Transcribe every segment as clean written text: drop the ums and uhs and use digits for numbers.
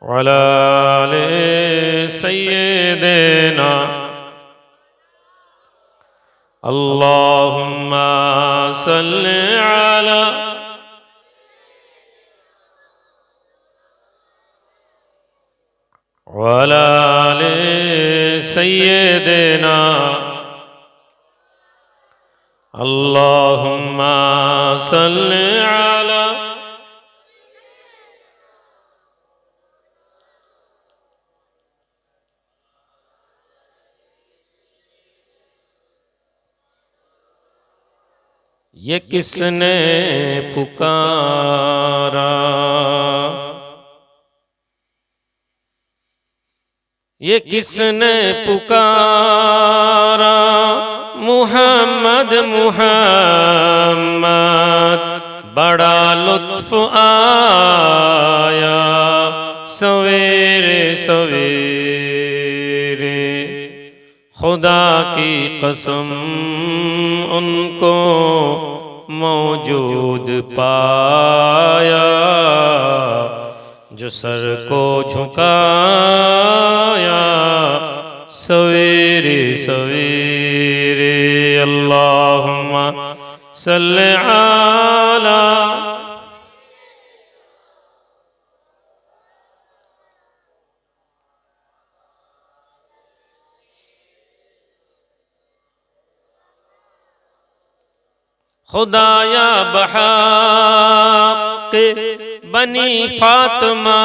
وعلى آل سيدنا اللهم صل على وعلى آل سيدنا اللهم صل على ये किसने पुकारा, ये किसने पुकारा, मुहम्मद मुहम्मद। बड़ा लुत्फ आया सवेरे सवेरे, खुदा की कसम उनको मौजूद पाया, जो सर को झुकाया सवेरे सवेरे। अल्लाहुम्मा सल्ले अला खुदाया बहक़ बनी फातिमा,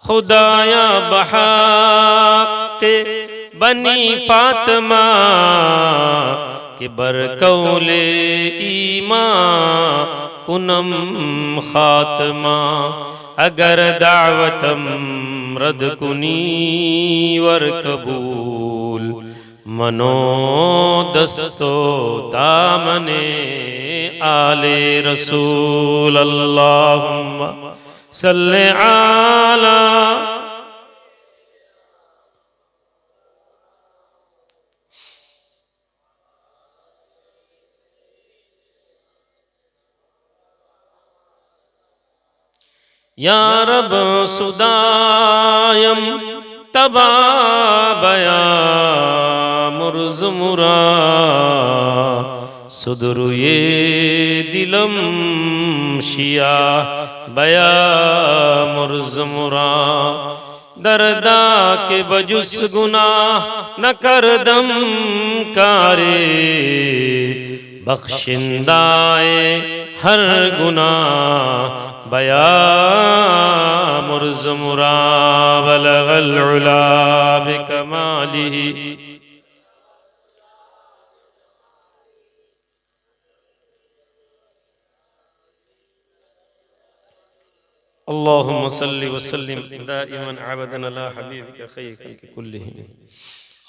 खुदाया बहक़ बनी फातिमा के बरकौले ईमान कुनम खात्मा। अगर दावतम रद कुनी वर कबूल, मनो दस्तो दामने आले रसूल। अल्लाहुम्मा सल्ले अला या रब सुदायम तबाबया मुरज़मुरा, सुदरुये दिलम शिया बया मुरज़मुरा। दरदा के बजुस गुनाह न करदम कारे, बख्शिंदाए हर गुनाह बया मुरज़मुरा। बलगल उला बिकमालिही अल्लाहुम्मा सल्लि व सल्लिम दाइमन अबदन अला हबीबिका खैर खल्क़ि कुल्लिहिम।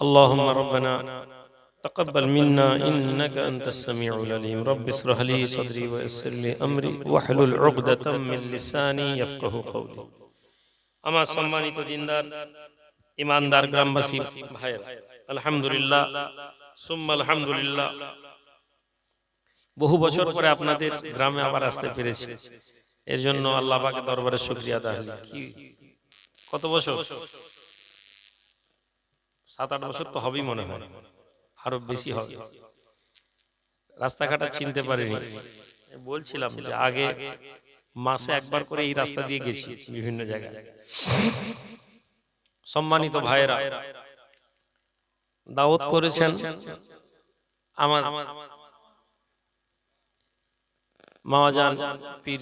अल्लाहुम्मा रब्बना तक़ब्बल मिन्ना इन्नका अंतस समीउल अलीम। रब्बि इश्रह ली सदरी व यस्सिर ली अमरी वहलुल उक़दतम मिन लिसानी यफ़क़हू क़ौली। আমার সম্মানিত দিনদার ইমানদার গ্রামবাসী ভাইরা, আলহামদুলিল্লাহ সুম্মা আলহামদুলিল্লাহ, বহু বছর পরে আপনাদের গ্রামে আবার আসতে পেরেছি। এর জন্য আল্লাহ পাকের দরবারে শুকরিয়া আদায়। কি কত বছর? 7-8 বছর তো হবেই মনে হয়, আরো বেশি হবে। রাস্তাঘাট চিনতে পারিনি। বলছিলাম যে আগে মাসে একবার করে এই রাস্তা দিয়ে গেছি বিভিন্ন জায়গায়। সম্মানিত ভাইরা, দাওয়াত করেছেন আমার মাওয়াজান পীর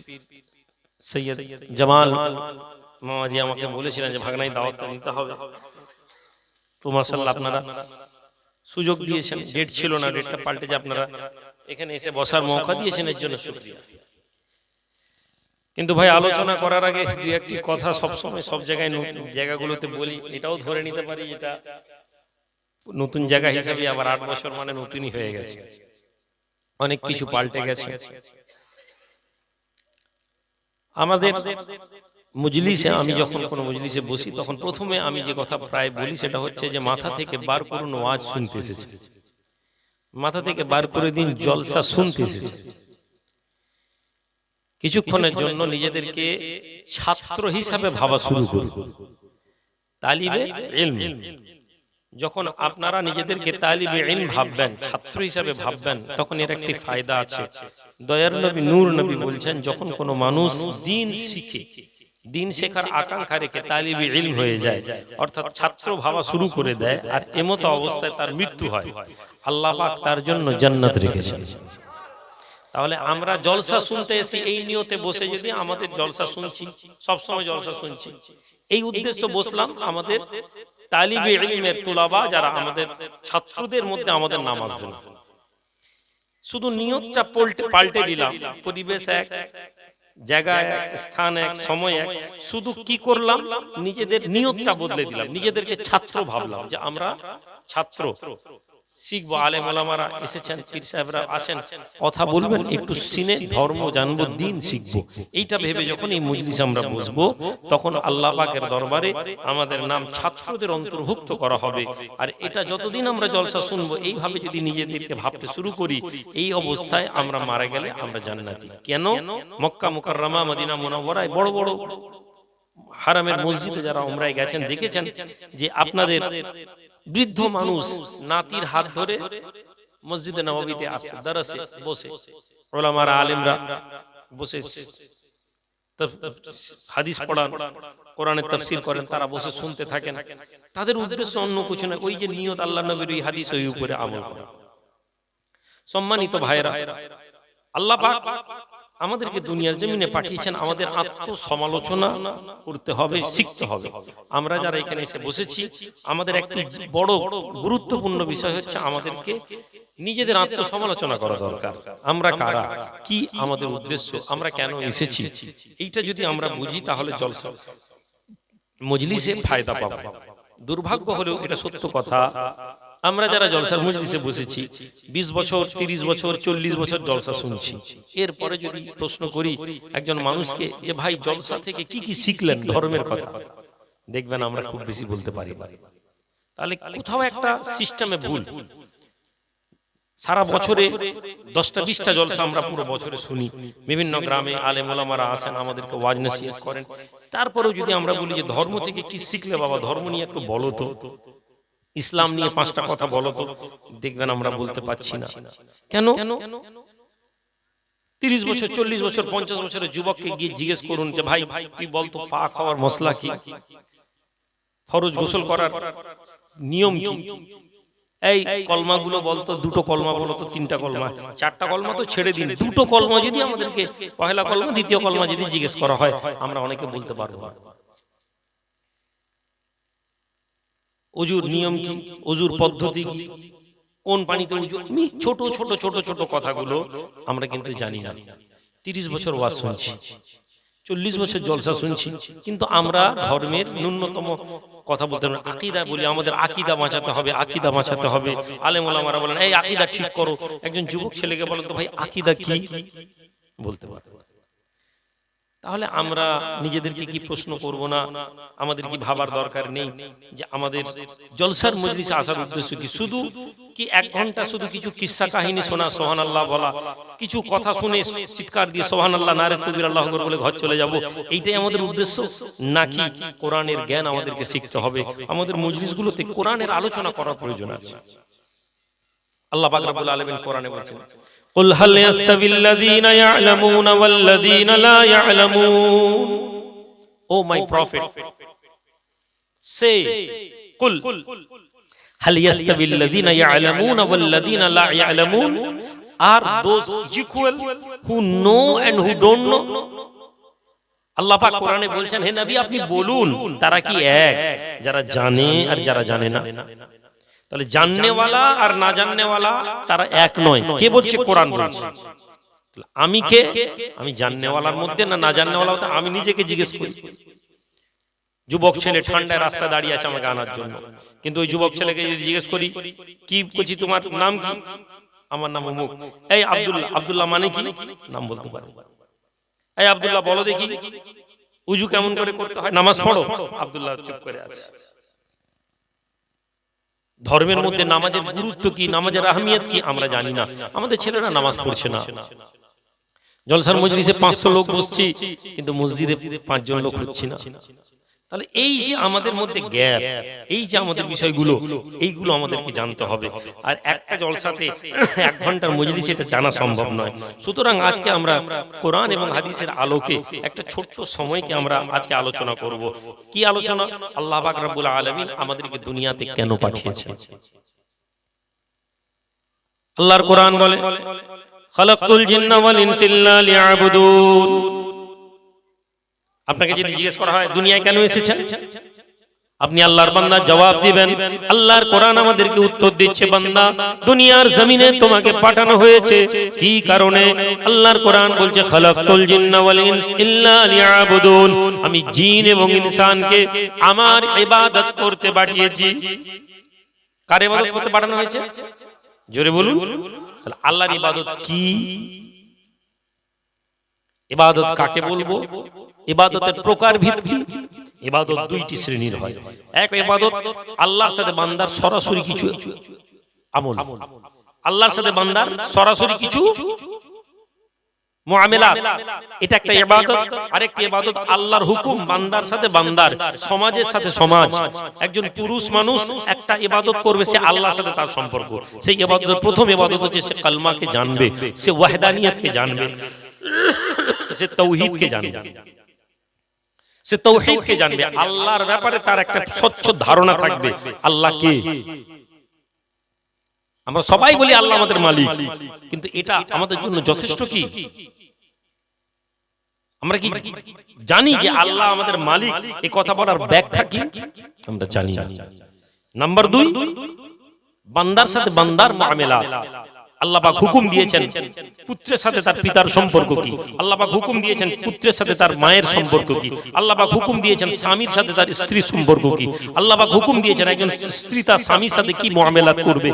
সৈয়দ জামাল মামাজি আমাকে বলেছিলেন যে ভাগনাই দাওয়াতটা নিতে হবে। তো মাশাআল্লাহ আপনারা সুযোগ দিয়েছেন, ডেট ছিল না, ডেটটা পাল্টে যে আপনারা এখানে এসে বসার মৌকা দিয়েছেন, এর জন্য শুকরিয়া। কিন্তু ভাই, আলোচনা করার আগে দুই একটি কথা সবসময় সব জায়গায় জায়গাগুলোতে বলি, এটাও ধরে নিতে পারি এটা নতুন জায়গা হিসেবে আবার 8 বছর মানে নতুনই হয়ে গেছে, অনেক কিছু পাল্টে গেছে। আমাদের মজলিসে, আমি যখন কোনো মজলিসে বসি তখন প্রথমে আমি যে কথা প্রায় বলি সেটা হচ্ছে যে মাথা থেকে বার করুন ওয়াজ শুনতে এসেছি, মাথা থেকে বার করে দিন জলসা শুনতে এসেছি। কিছুক্ষণের জন্য নিজেদেরকে ছাত্র হিসাবে ভাবা শুরু করুন। তালিবে ইলম, যখন আপনারা নিজেদেরকে তালিবে ইলম ভাববেন, ছাত্র হিসাবে ভাববেন, তখন এর একটি ফায়দা আছে। দয়ার নবী নূর নবী বলছেন, যখন কোনো মানুষ দ্বীন শিখে, দ্বীন শেখার আকাঙ্ক্ষা রেখে তালিবে ইলম হয়ে যায়, অর্থাৎ ছাত্র ভাবা শুরু করে দেয়, আর এমতো অবস্থায় তার মৃত্যু হয়, আল্লাহ পাক তার জন্য জান্নাত রেখেছেন। তাহলে আমরা জলসা শুনতে এসে এই নিয়তে বসে, যদি আমাদের জলসা শুনছি, সবসময় জলসা শুনছি, এই উদ্দেশ্য বসলাম, আমাদের তালিবে ইলমের তুলাবা যারা আমাদের ছাত্রদের মধ্যে আমাদের নাম আসবে না। শুধু নিয়তটা পাল্টে দিলাম, পরিবেশ এক, জায়গা এক, স্থান এক, সময় এক, শুধু কি করলাম, নিজেদের নিয়তটা বদলে দিলাম, নিজেদেরকে ছাত্র ভাবলাম, যে আমরা ছাত্র শিখবো। আলেম ওলামারা এসেছেন, পীর সাহেবরা আসেন, কথা বলবেন, একটু সিনে ধর্ম জানবো, দ্বীন শিখবো। এইটা ভেবে যখন এই মজলিসে আমরা বসবো, তখন আল্লাহ পাকের দরবারে আমাদের নাম ছাত্রদের অন্তর্ভুক্ত করা হবে। আর এটা যতদিন আমরা জলসা শুনবো, এইভাবে যদি নিজেদেরকে ভাবতে শুরু করি, এই অবস্থায় আমরা মারা গেলে আমরা জান্নাতি। কেন? মক্কা মুকাররমা, মদিনা মুনাওয়ারায় বড় বড় হারামের মসজিদে যারা উমরায় গেছেন, দেখেছেন যে আপনাদের বৃদ্ধ মানুষ নাতির হাত ধরে মসজিদে নববীতে আসছে, দরসে বসে ওলামারা আলেমরা বসে হাদিস পড়ান, কোরআনের তাফসীর করেন, তারা বসে শুনতে থাকেন। তাদের উদ্দেশ্য অন্য কিছু না, ওই যে নিয়ত আল্লাহ নবীর ওই হাদিস, ওই উপরে আমল করা। সম্মানিত ভাইরা, আল্লাহ পাক আমাদেরকে দুনিয়ার জমিনে পাঠিয়েছেন, আমাদের আত্মসমালোচনা করতে হবে, শিখতে হবে। আমরা যারা এখানে এসে বসেছি, আমাদের একটি বড় গুরুত্বপূর্ণ বিষয় হচ্ছে আমাদেরকে নিজেদের আত্মসমালোচনা করা দরকার। আমরা কারা, কি আমাদের উদ্দেশ্য, আমরা কেন এসেছি, এইটা যদি আমরা বুঝি, তাহলে জলসা মজলিসে ফায়দা পাবো। দুর্ভাগ্য হলেও এটা সত্য কথা, আমরা যারা জলসার মজলিসে বসেছি, 20 বছর, 30 বছর, 40 বছর জলসা শুনছি, এরপরে যদি প্রশ্ন করি একজন মানুষকে যে ভাই জলসা থেকে কি কি শিখলেন ধর্মের কথা, দেখবেন আমরা খুব বেশি বলতে পারি না। তাহলে কোথাও একটা সিস্টেমে ভুল। সারা বছরে 10টা 20টা জলসা আমরা পুরো বছরে শুনি, বিভিন্ন গ্রামে আলেম ওলামারা আসেন, আমাদেরকে ওয়াজ নসিহত করেন, তারপরেও যদি আমরা বলি যে ধর্ম থেকে কি শিখলে বাবা, ধর্ম নিয়ে একটু বলো তো, ইসলাম নিয়ে 5টা কথা বলো তো, দেখবেন আমরা বলতে পারছি না। কেন? 30 বছর, 40 বছর, 50 বছরের যুবককে গিয়ে জিজ্ঞেস করুন যে ভাই তুই বলতো পাক হওয়ার মশলা কি, ফরজ গোসল করার নিয়ম কি, এই কলমাগুলো বলতো, 2টো কলমা বলতো, 3টা কলমা, 4টা কলমা তো ছেড়ে দিন, 2টো কলমা যদি আমাদেরকে, পহেলা কলমা দ্বিতীয় কলমা যদি জিজ্ঞেস করা হয়, আমরা অনেকে বলতে পারবো না। ওযুর নিয়ম কি, ওযুর পদ্ধতি কি, কোন পানিতে ওযু, ছোট ছোট ছোট ছোট কথাগুলো আমরা কিন্তু জানি না। 30 বছর ওয়াজ শুনছি, 40 বছর জলসা শুনছি, কিন্তু আমরা ধর্মের ন্যূনতম কথা বলতে পারি না। আকীদা বলি, আমাদের আকীদা বাঁচাতে হবে, আকীদা বাঁচাতে হবে। আলেম ওলামারা বলেন এই আকীদা ঠিক করো। একজন যুবক ছেলেকে বলেন তো ভাই আকীদা কি, বলতে পারে। তাহলে আমরা নিজেদেরকে কি প্রশ্ন করব না, আমাদের কি ভাবার দরকার নেই যে আমাদের জলসার মজলিসে আসার উদ্দেশ্য কি? শুধু কি 1 ঘন্টা শুধু কিছু কিস্সা কাহিনী শোনা, সুবহানাল্লাহ বলা, কিছু কথা শুনে চিৎকার দিয়ে সুবহানাল্লাহ, নারে তাকবীর, আল্লাহু আকবার বলে ঘর চলে যাব, এইটাই আমাদের উদ্দেশ্য? নাকি কোরআনের জ্ঞান আমাদেরকে শিখতে হবে? আমাদের মজলিসগুলোতে কোরআনের আলোচনা করার প্রয়োজন আছে। আল্লাহ পাক রব্বুল আলামিন কোরআনে বলেছেন, قل هل يستوي الذين يعلمون والذين لا يعلمون. Oh my prophet, say, قل هل يستوي الذين يعلمون والذين لا يعلمون. Are those equal who know and who don't know? আল্লাহ পাক কোরআনে বলছেন, হে নবী আপনি বলুন তারা কি এক, যারা জানে আর যারা জানে না? তাহলে জাননেওয়ালা আর না জাননেওয়ালা তারা এক নয়। কে বলছে? কোরআন বলছে। আমি কে? আমি জাননেওয়ালার মধ্যে না না জাননেওয়ালা? আমি নিজেকে জিজ্ঞেস করি। যুবক ছেলে ঠান্ডায় রাস্তায় দাঁড়িয়ে আছে আমাকে আনার জন্য, কিন্তু ওই যুবক ছেলেকে যদি জিজ্ঞেস করি কি বলছি, তোমার নাম কি? আমার নাম অমুক। এই আব্দুল্লাহ। আব্দুল্লাহ মানে কি? নাম বলতে পারে। এই আব্দুল্লাহ বলো দেখি উজু কেমন করে করতে হয়, নামাজ পড়ো। আব্দুল্লাহ চুপ করে আছে। ধর্মের মধ্যে নামাজের গুরুত্ব কি, নামাজের আহমিয়ত কি আমরা জানি না। আমাদের ছেলেরা নামাজ পড়ছে না। জলসার মজলিসে 500 লোক বসছি, কিন্তু মসজিদে 5 জন লোক হচ্ছি না। তাহলে এই যে আমাদের মধ্যে গ্যাপ, এই যে আমাদের বিষয়গুলো, এইগুলো আমাদেরকে জানতে হবে। আর একটা জলসাতে 1 ঘন্টার মজলিসে এটা জানা সম্ভব নয়। সুতরাং আজকে আমরা কোরআন এবং হাদিসের আলোকে একটা ছোট্ট সময়কে আমরা আজকে আলোচনা করব। কি আলোচনা? আল্লাহ পাক রব্বুল আলামিন আমাদেরকে দুনিয়াতে কেন পাঠিয়েছেন। আল্লাহর কোরআন বলে, খালাকতুল জিন্না ওয়াল ইনসা ইল্লা লিয়াবুদুন। আপনাকে যদি জিজ্ঞেস করা হয় দুনিয়ায় কেন এসেছেন, আপনি আল্লাহর বান্দা জবাব দিবেন, আল্লাহর কোরআন আমাদেরকে উত্তর দিচ্ছে, বান্দা দুনিয়ার জমিনে তোমাকে পাঠানো হয়েছে কি কারণে? আল্লাহর কোরআন বলছে, খালাকতুল জিন্না ওয়াল ইনসা ইল্লা লিয়াবুদুন। আমি জিন এবং ইনসানকে আমার ইবাদত করতে পাঠিয়েছি। কার ইবাদত করতে পাঠানো হয়েছে? জোরে বলুন। তাহলে আল্লাহর ইবাদত কি? ইবাদত কাকে বলবো? ইবাদতের প্রকারভেদ কি? ইবাদত 2টি শ্রেণীর হয়। এক ইবাদত আল্লাহর সাথে বান্দার সরাসরি কিছু আমল, আল্লাহর সাথে বান্দার সরাসরি কিছু মুআমালাত, এটা একটা ইবাদত। আরেকটি ইবাদত আল্লাহর হুকুম বান্দার সাথে বান্দার, সমাজের সাথে সমাজ। একজন পুরুষ মানুষ একটা ইবাদত করবে, সে আল্লাহর সাথে তার সম্পর্ক। সেই ইবাদতের প্রথম ইবাদত হচ্ছে সে কালমাকে জানবে, সে ওয়াহদানিয়তকে জানবে, সে তাওহীদকে জানবে, সে তাওহীদকে জানবে। আল্লাহর ব্যাপারে তার একটা স্বচ্ছ ধারণা থাকবে আল্লাহ কে। আমরা সবাই বলি আল্লাহ আমাদের মালিক, কিন্তু এটা আমাদের জন্য যথেষ্ট কি? আমরা কি জানি যে আল্লাহ আমাদের মালিক? এই কথা বলার ব্যাখ্যা কি আমরা জানি না। নাম্বার 2, বান্দার সাথে বান্দার মুআমালাত। আল্লাহ পাক হুকুম দিয়েছেন পুত্রের সাথে তার পিতার সম্পর্ক কি, আল্লাহ পাক হুকুম দিয়েছেন পুত্রের সাথে তার মায়ের সম্পর্ক কি, আল্লাহ পাক হুকুম দিয়েছেন স্বামীর সাথে তার স্ত্রীর সম্পর্ক কি, আল্লাহ পাক হুকুম দিয়েছেন একজন স্ত্রী তার স্বামীর সাথে কি মুআমালাত করবে।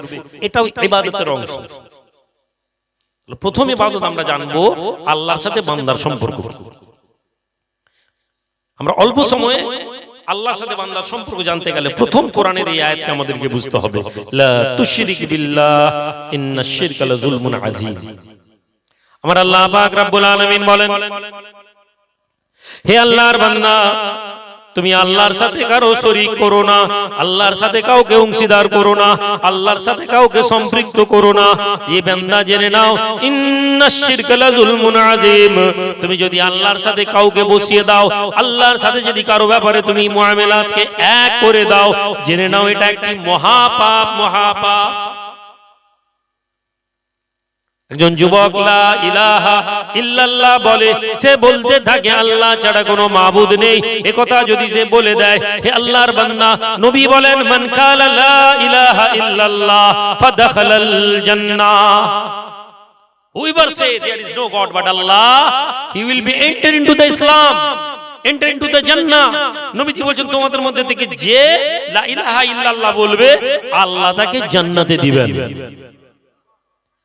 এটাও ইবাদতের অংশ। প্রথম ইবাদত আমরা জানবো আল্লাহর সাথে বান্দার সম্পর্ক। আমরা অল্প সময়ে আল্লাহর সাথে বান্দার সম্পর্ক জানতে গেলে প্রথম কোরআনের এই আয়াতকে আমাদেরকে বুঝতে হবে, লা তুশরিক বিল্লাহ ইন্নাশ শিরকা লাযুলমুন আযীম। আমার আল্লাহ পাক রব্বুল আলামিন বলেন, হে আল্লাহর বান্দা, তুমি আল্লাহর সাথে কারো শরীক করো না, আল্লাহর সাথে কাউকে অংশীদার করো না, আল্লাহর সাথে কাউকে সম্পৃক্ত করো না। এই বান্দা জেনে নাও, ইন্নাশ শিরকা লাযুলমুন আযীম। তুমি যদি আল্লাহর সাথে কাউকে বসিয়ে দাও, আল্লাহর সাথে যদি কারো ব্যাপারে তুমি মুআমালাতকে এক করে দাও, জেনে নাও এটা একটি মহাপাপ, মহাপাপ। একজন যুবক লা ইলাহা ইল্লাল্লাহ বলে, সে বলতে থাকে আল্লাহ ছাড়া কোনো মাবুদ নেই। এ কথা যদি সে বলে দেয়, হে আল্লাহর বান্দা, নবী বলেন, মান কালা লা ইলাহা ইল্লাল্লাহ ফাদাখালাল জান্নাহ। Whoever says there is no God but Allah, he will be enter into the Islam, enter into the Jannah. নবীজি বলেন, তোমাদের মধ্যে থেকে যে লা ইলাহা ইল্লাল্লাহ বলবে, আল্লাহ তাকে জান্নাতে দিবেন।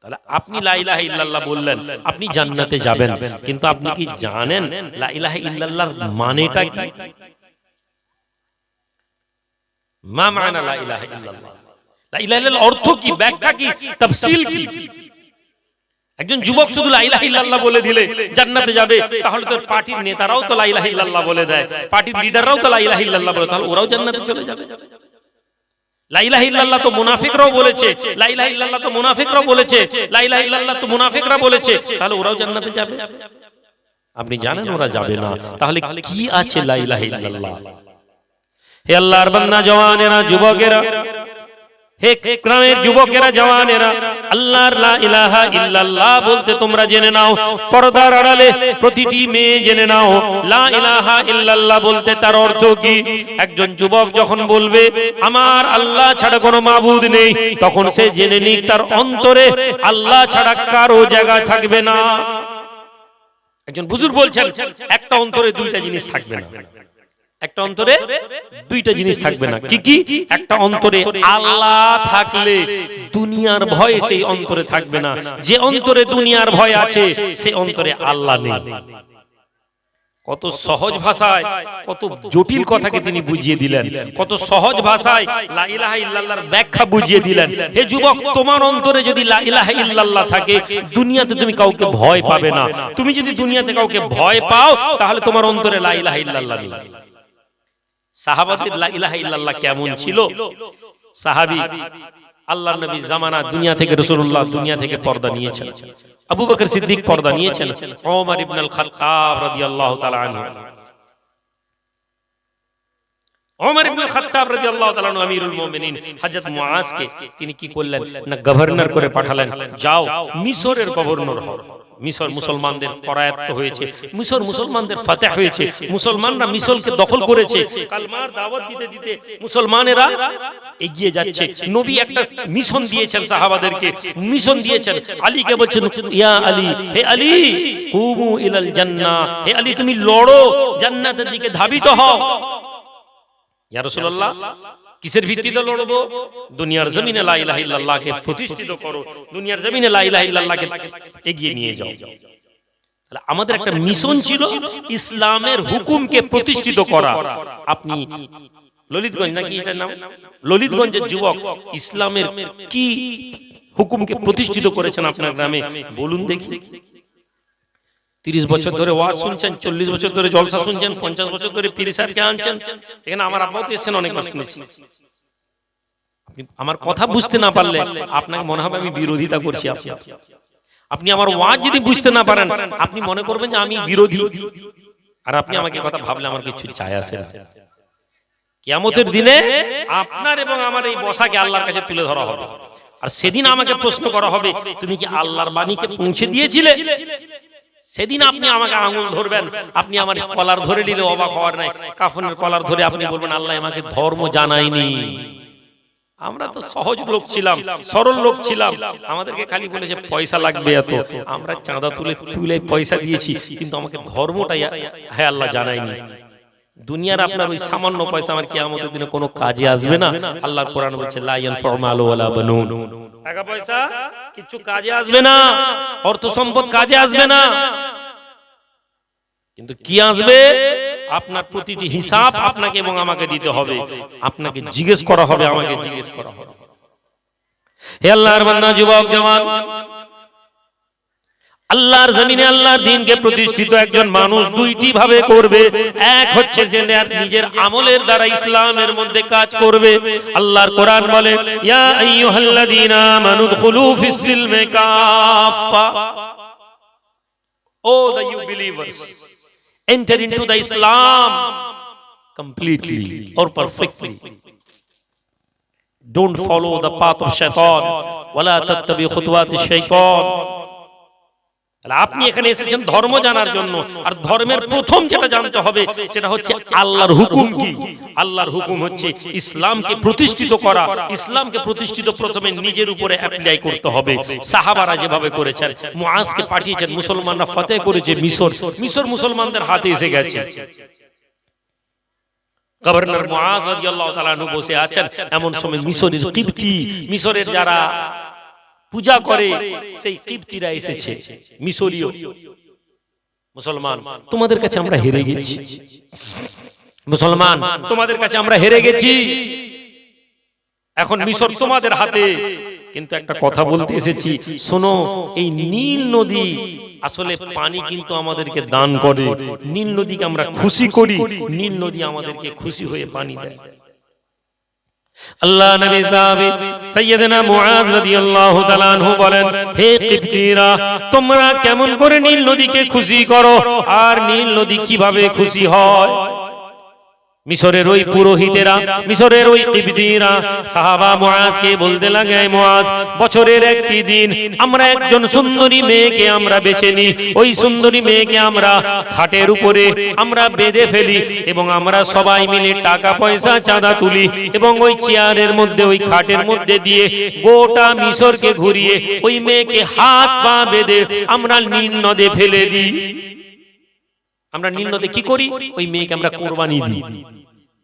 তাহলে আপনি লা ইলাহা ইল্লাল্লাহ বললেন, আপনি জান্নাতে যাবেন, কিন্তু আপনি কি জানেন লা ইলাহা ইল্লাল্লাহর মানেটা কি? মা মানা লা ইলাহা ইল্লাল্লাহ? লা ইলাহা ইল্লাল্লাহর অর্থ কি, ব্যাখ্যা কি, তাফসীল কি? একজন যুবক শুধু লা ইলাহা ইল্লাল্লাহ বলে দিলে জান্নাতে যাবে, তাহলে তো পার্টির নেতারাও তো লা ইলাহা ইল্লাল্লাহ বলে দেয়, পার্টির লিডাররাও তো লা ইলাহা ইল্লাল্লাহ বলে, তাহলে ওরাও জান্নাতে চলে যাবে। লা ইলাহা ইল্লাল্লাহ তো মুনাফিকরাও বলেছে, লা ইলাহা ইল্লাল্লাহ তো মুনাফিকরাও বলেছে, লা ইলাহা ইল্লাল্লাহ তো মুনাফিকরা বলেছে, তাহলে ওরাও জান্নাতে যাবে? আপনি জানেন ওরা যাবে না। তাহলে কি আছে লা ইলাহা ইল্লাল্লাহ? হে আল্লাহর বান্দা, জওয়ানেরা, যুবকেরা, হে গ্রামের যুবকেরা, জওয়ানেরা, আল্লাহর লা ইলাহা ইল্লাল্লাহ বলতে তোমরা জেনে নাও, পর্দার আড়ালে প্রতিটি মেয়ে জেনে নাও, লা ইলাহা ইল্লাল্লাহ বলতে তার অর্থ কি। একজন যুবক যখন বলবে আমার আল্লাহ ছাড়া কোনো মাবুদ নেই, তখন সে জেনে নিক তার অন্তরে আল্লাহ ছাড়া কারো জায়গা থাকবে না। একজন বুজুর্গ বলছেন, একটা অন্তরে 2টা জিনিস থাকবে না, একটা অন্তরে 2টা জিনিস থাকবে না। কি কি? একটা অন্তরে আল্লাহ থাকলে দুনিয়ার ভয় সেই অন্তরে থাকবে না। যে অন্তরে দুনিয়ার ভয় আছে, সে অন্তরে আল্লাহ নেই। কত সহজ ভাষায় কত জটিল কথাকে তিনি বুঝিয়ে দিলেন, কত সহজ ভাষায় লা ইলাহা ইল্লাল্লাহর ব্যাখ্যা বুঝিয়ে দিলেন। হে যুবক, তোমার অন্তরে যদি লা ইলাহা ইল্লাল্লাহ থাকে, দুনিয়াতে তুমি কাউকে ভয় পাবে না। তুমি যদি দুনিয়াতে কাউকে ভয় পাও, তাহলে তোমার অন্তরে লা ইলাহা ইল্লাল্লাহ নেই। সাহাবাদের লা ইলাহা ইল্লাল্লাহ কেমন ছিল? সাহাবী আল্লাহর নবী জামানা দুনিয়া থেকে, রাসূলুল্লাহ দুনিয়া থেকে পর্দা নিয়েছেন। আবু বকর সিদ্দিক পর্দা নিয়েছেন। ওমর ইবনে আল খাত্তাব রাদিয়াল্লাহু তাআলা আনহু, ওমর ইবনে আল খাত্তাব রাদিয়াল্লাহু তাআলা আনহু আমিরুল মুমিনিন হযরত মুআজকে তিনি কি করলেন না, গভর্নর করে পাঠালেন, যাও মিশরের গভর্নর হও। মিশর মুসলমানদের করায়ত্ত হয়েছে, মিশর মুসলমানদের ফাতহ হয়েছে, মুসলমানরা মিশরকে দখল করেছে। কালমার দাওয়াত দিতে দিতে মুসলমানেরা এগিয়ে যাচ্ছে। নবী একটা মিশন দিয়েছেন, সাহাবাদেরকে মিশন দিয়েছেন। আলীকে বলছেন, ইয়া আলী, হে আলী, কুমু ইলাল জান্নাহ, হে আলী তুমি লড়ো, জান্নাতের দিকে ধাবিত হও। ইয়া রাসূলুল্লাহ, কিসের ভিত্তিতে লড়বো? দুনিয়ার জমিনে লা ইলাহা ইল্লাল্লাহকে প্রতিষ্ঠিত করো, দুনিয়ার জমিনে লা ইলাহা ইল্লাল্লাহকে এগিয়ে নিয়ে যাও। তাহলে আমাদের একটা মিশন ছিল ইসলামের হুকুমকে প্রতিষ্ঠিত করা। আপনি ললিতগঞ্জ নাকি এটার নাম, ললিতগঞ্জের যুবক ইসলামের কি হুকুমকে প্রতিষ্ঠিত করেছেন আপনার গ্রামে বলুন দেখি। 30 বছর ধরে ওয়াজ শুনছেন, 40 বছর ধরে জলসা শুনছেন, 50 বছর ধরে পীর সাহেবকে আনছেন। এখানে আমার আব্বাও তো এসেছেন, অনেক মাস শুনেছি। আপনি আমার কথা বুঝতে না পারলে আপনাকে মনে হবে আমি বিরোধিতা করছি। আপনি আমার ওয়াজ যদি বুঝতে না পারেন, আপনি মনে করবেন যে আমি বিরোধী। আর আপনি আমাকে কথা ভাবলে আমার কিছু চায় আসে না। কিয়ামতের দিনে আপনার এবং আমার এই বসাকে আল্লাহর কাছে তুলে ধরা হবে। আর সেদিন আমাকে প্রশ্ন করা হবে, তুমি কি আল্লাহর বাণীকে পৌঁছে দিয়েছিলে? সেদিন আপনি আমাকে আঙুল ধরবেন, আপনি আমার কলার ধরে নিলে অবাক হওয়ার নাই। কাফনের কলার ধরে আপনি বলবেন, আল্লাহ আমাকে ধর্ম জানায়নি। আমরা তো সহজ লোক ছিলাম, সরল লোক ছিলাম, আমাদেরকে খালি বলেছে পয়সা লাগবে এত, আমরা চাঁদা তুলে তুলে পয়সা দিয়েছি, কিন্তু আমাকে ধর্মটাই হ্যাঁ আল্লাহ জানায়নি। দুনিয়ার আপনার ওই সামান্য পয়সা আমার কিয়ামতের দিনে কোনো কাজে আসবে না। আল্লাহর কোরআন বলছে, লা ইয়ানফাউ মালু ওয়ালা বানুন, টাকা পয়সা কিছু কাজে আসবে না, অর্থ সম্পদ কাজে আসবে না, কিন্তু কি আসবে? আপনার প্রতিটি হিসাব আপনাকে এবং আমাকে দিতে হবে, আপনাকে জিজ্ঞেস করা হবে, আমাকে জিজ্ঞেস করা হবে। হে আল্লাহর বান্দা, যুবক জওয়ান, আল্লাহর জমিনে আল্লাহর দ্বীনকে প্রতিষ্ঠিত একজন মানুষ দুইটি ভাবে করবে। এক হচ্ছে যে নিজের আমলের দ্বারা ইসলামের মধ্যে কাজ করবে। আল্লাহর কোরআন বলে, ইয়া আইয়ুহাল্লাযীনা আমানু দুখুলু ফিস সিলমি কাফা, O the you believers, enter into the Islam completely or perfectly. Don't follow the path of shaitan, wala tattabi khutuwat ash-shaytan. আপনি এখানে এসেছেন ধর্ম জানার জন্য, আর ধর্মের প্রথম যেটা জানতে হবে সেটা হচ্ছে আল্লাহর হুকুম কি। আল্লাহর হুকুম হচ্ছে ইসলামকে প্রতিষ্ঠিত করা। ইসলামকে প্রতিষ্ঠিত প্রথমে নিজের উপরে অ্যাপ্লাই করতে হবে। সাহাবারা যেভাবে করেছেন, মুআজকে পাঠিয়েছেন, মুসলমানরা ফতেহ করেছে মিশর, মিশর মুসলমানদের হাতে এসে গেছে। গভর্নর মুআজ রাদিয়াল্লাহু তাআলা আনহু বসে আছেন, এমন সময় মিশরের কিবতি, মিশরের যারা পূজা করে সেই কিবতিরা এসেছে। মিশরীয় মুসলমান, তোমাদের কাছে আমরা হেরে গেছি, মুসলমান তোমাদের কাছে আমরা হেরে গেছি, এখন মিশর তোমাদের হাতে। কিন্তু একটা কথা বলতে এসেছি, শোনো, এই নীল নদী আসলে পানি কিন্তু আমাদেরকে দান করে, নীল নদীকে আমরা খুশি করি, নীল নদী আমাদেরকে খুশি হয়ে পানি দেয়। আল্লাহ নবী সাহাবী সাইয়্যিদনা মুআজ রাদিয়াল্লাহু তাআলা আনহু বলেন, হে কিবতীরা, তোমরা কেমন করে নীল নদীকে খুশি করো, আর নীল নদী কিভাবে খুশি হয়? মিশরের ওই পুরোহিতেরা, মিশরের ওই কিবতীরা সাহাবা মুআজকে বলতে লাগে, মুআজ, বছরের একটি দিন আমরা একজন সুন্দরী মেয়েকে আমরা বেছে নিই, ওই সুন্দরী মেয়েকে আমরা খাটের উপরে আমরা বেঁধে ফেলি, এবং আমরা সবাই মিলে টাকা পয়সা চাঁদা তুলি, এবং ওই চেয়ারের মধ্যে, ওই খাটের মধ্যে দিয়ে গোটা মিশরকে ঘুরিয়ে ওই মেয়েকে হাত পা বেঁধে আমরা নীল নদে ফেলে দিই। আমরা নীল নদে কি করি? ওই মেয়েকে আমরা কোরবানি দিই।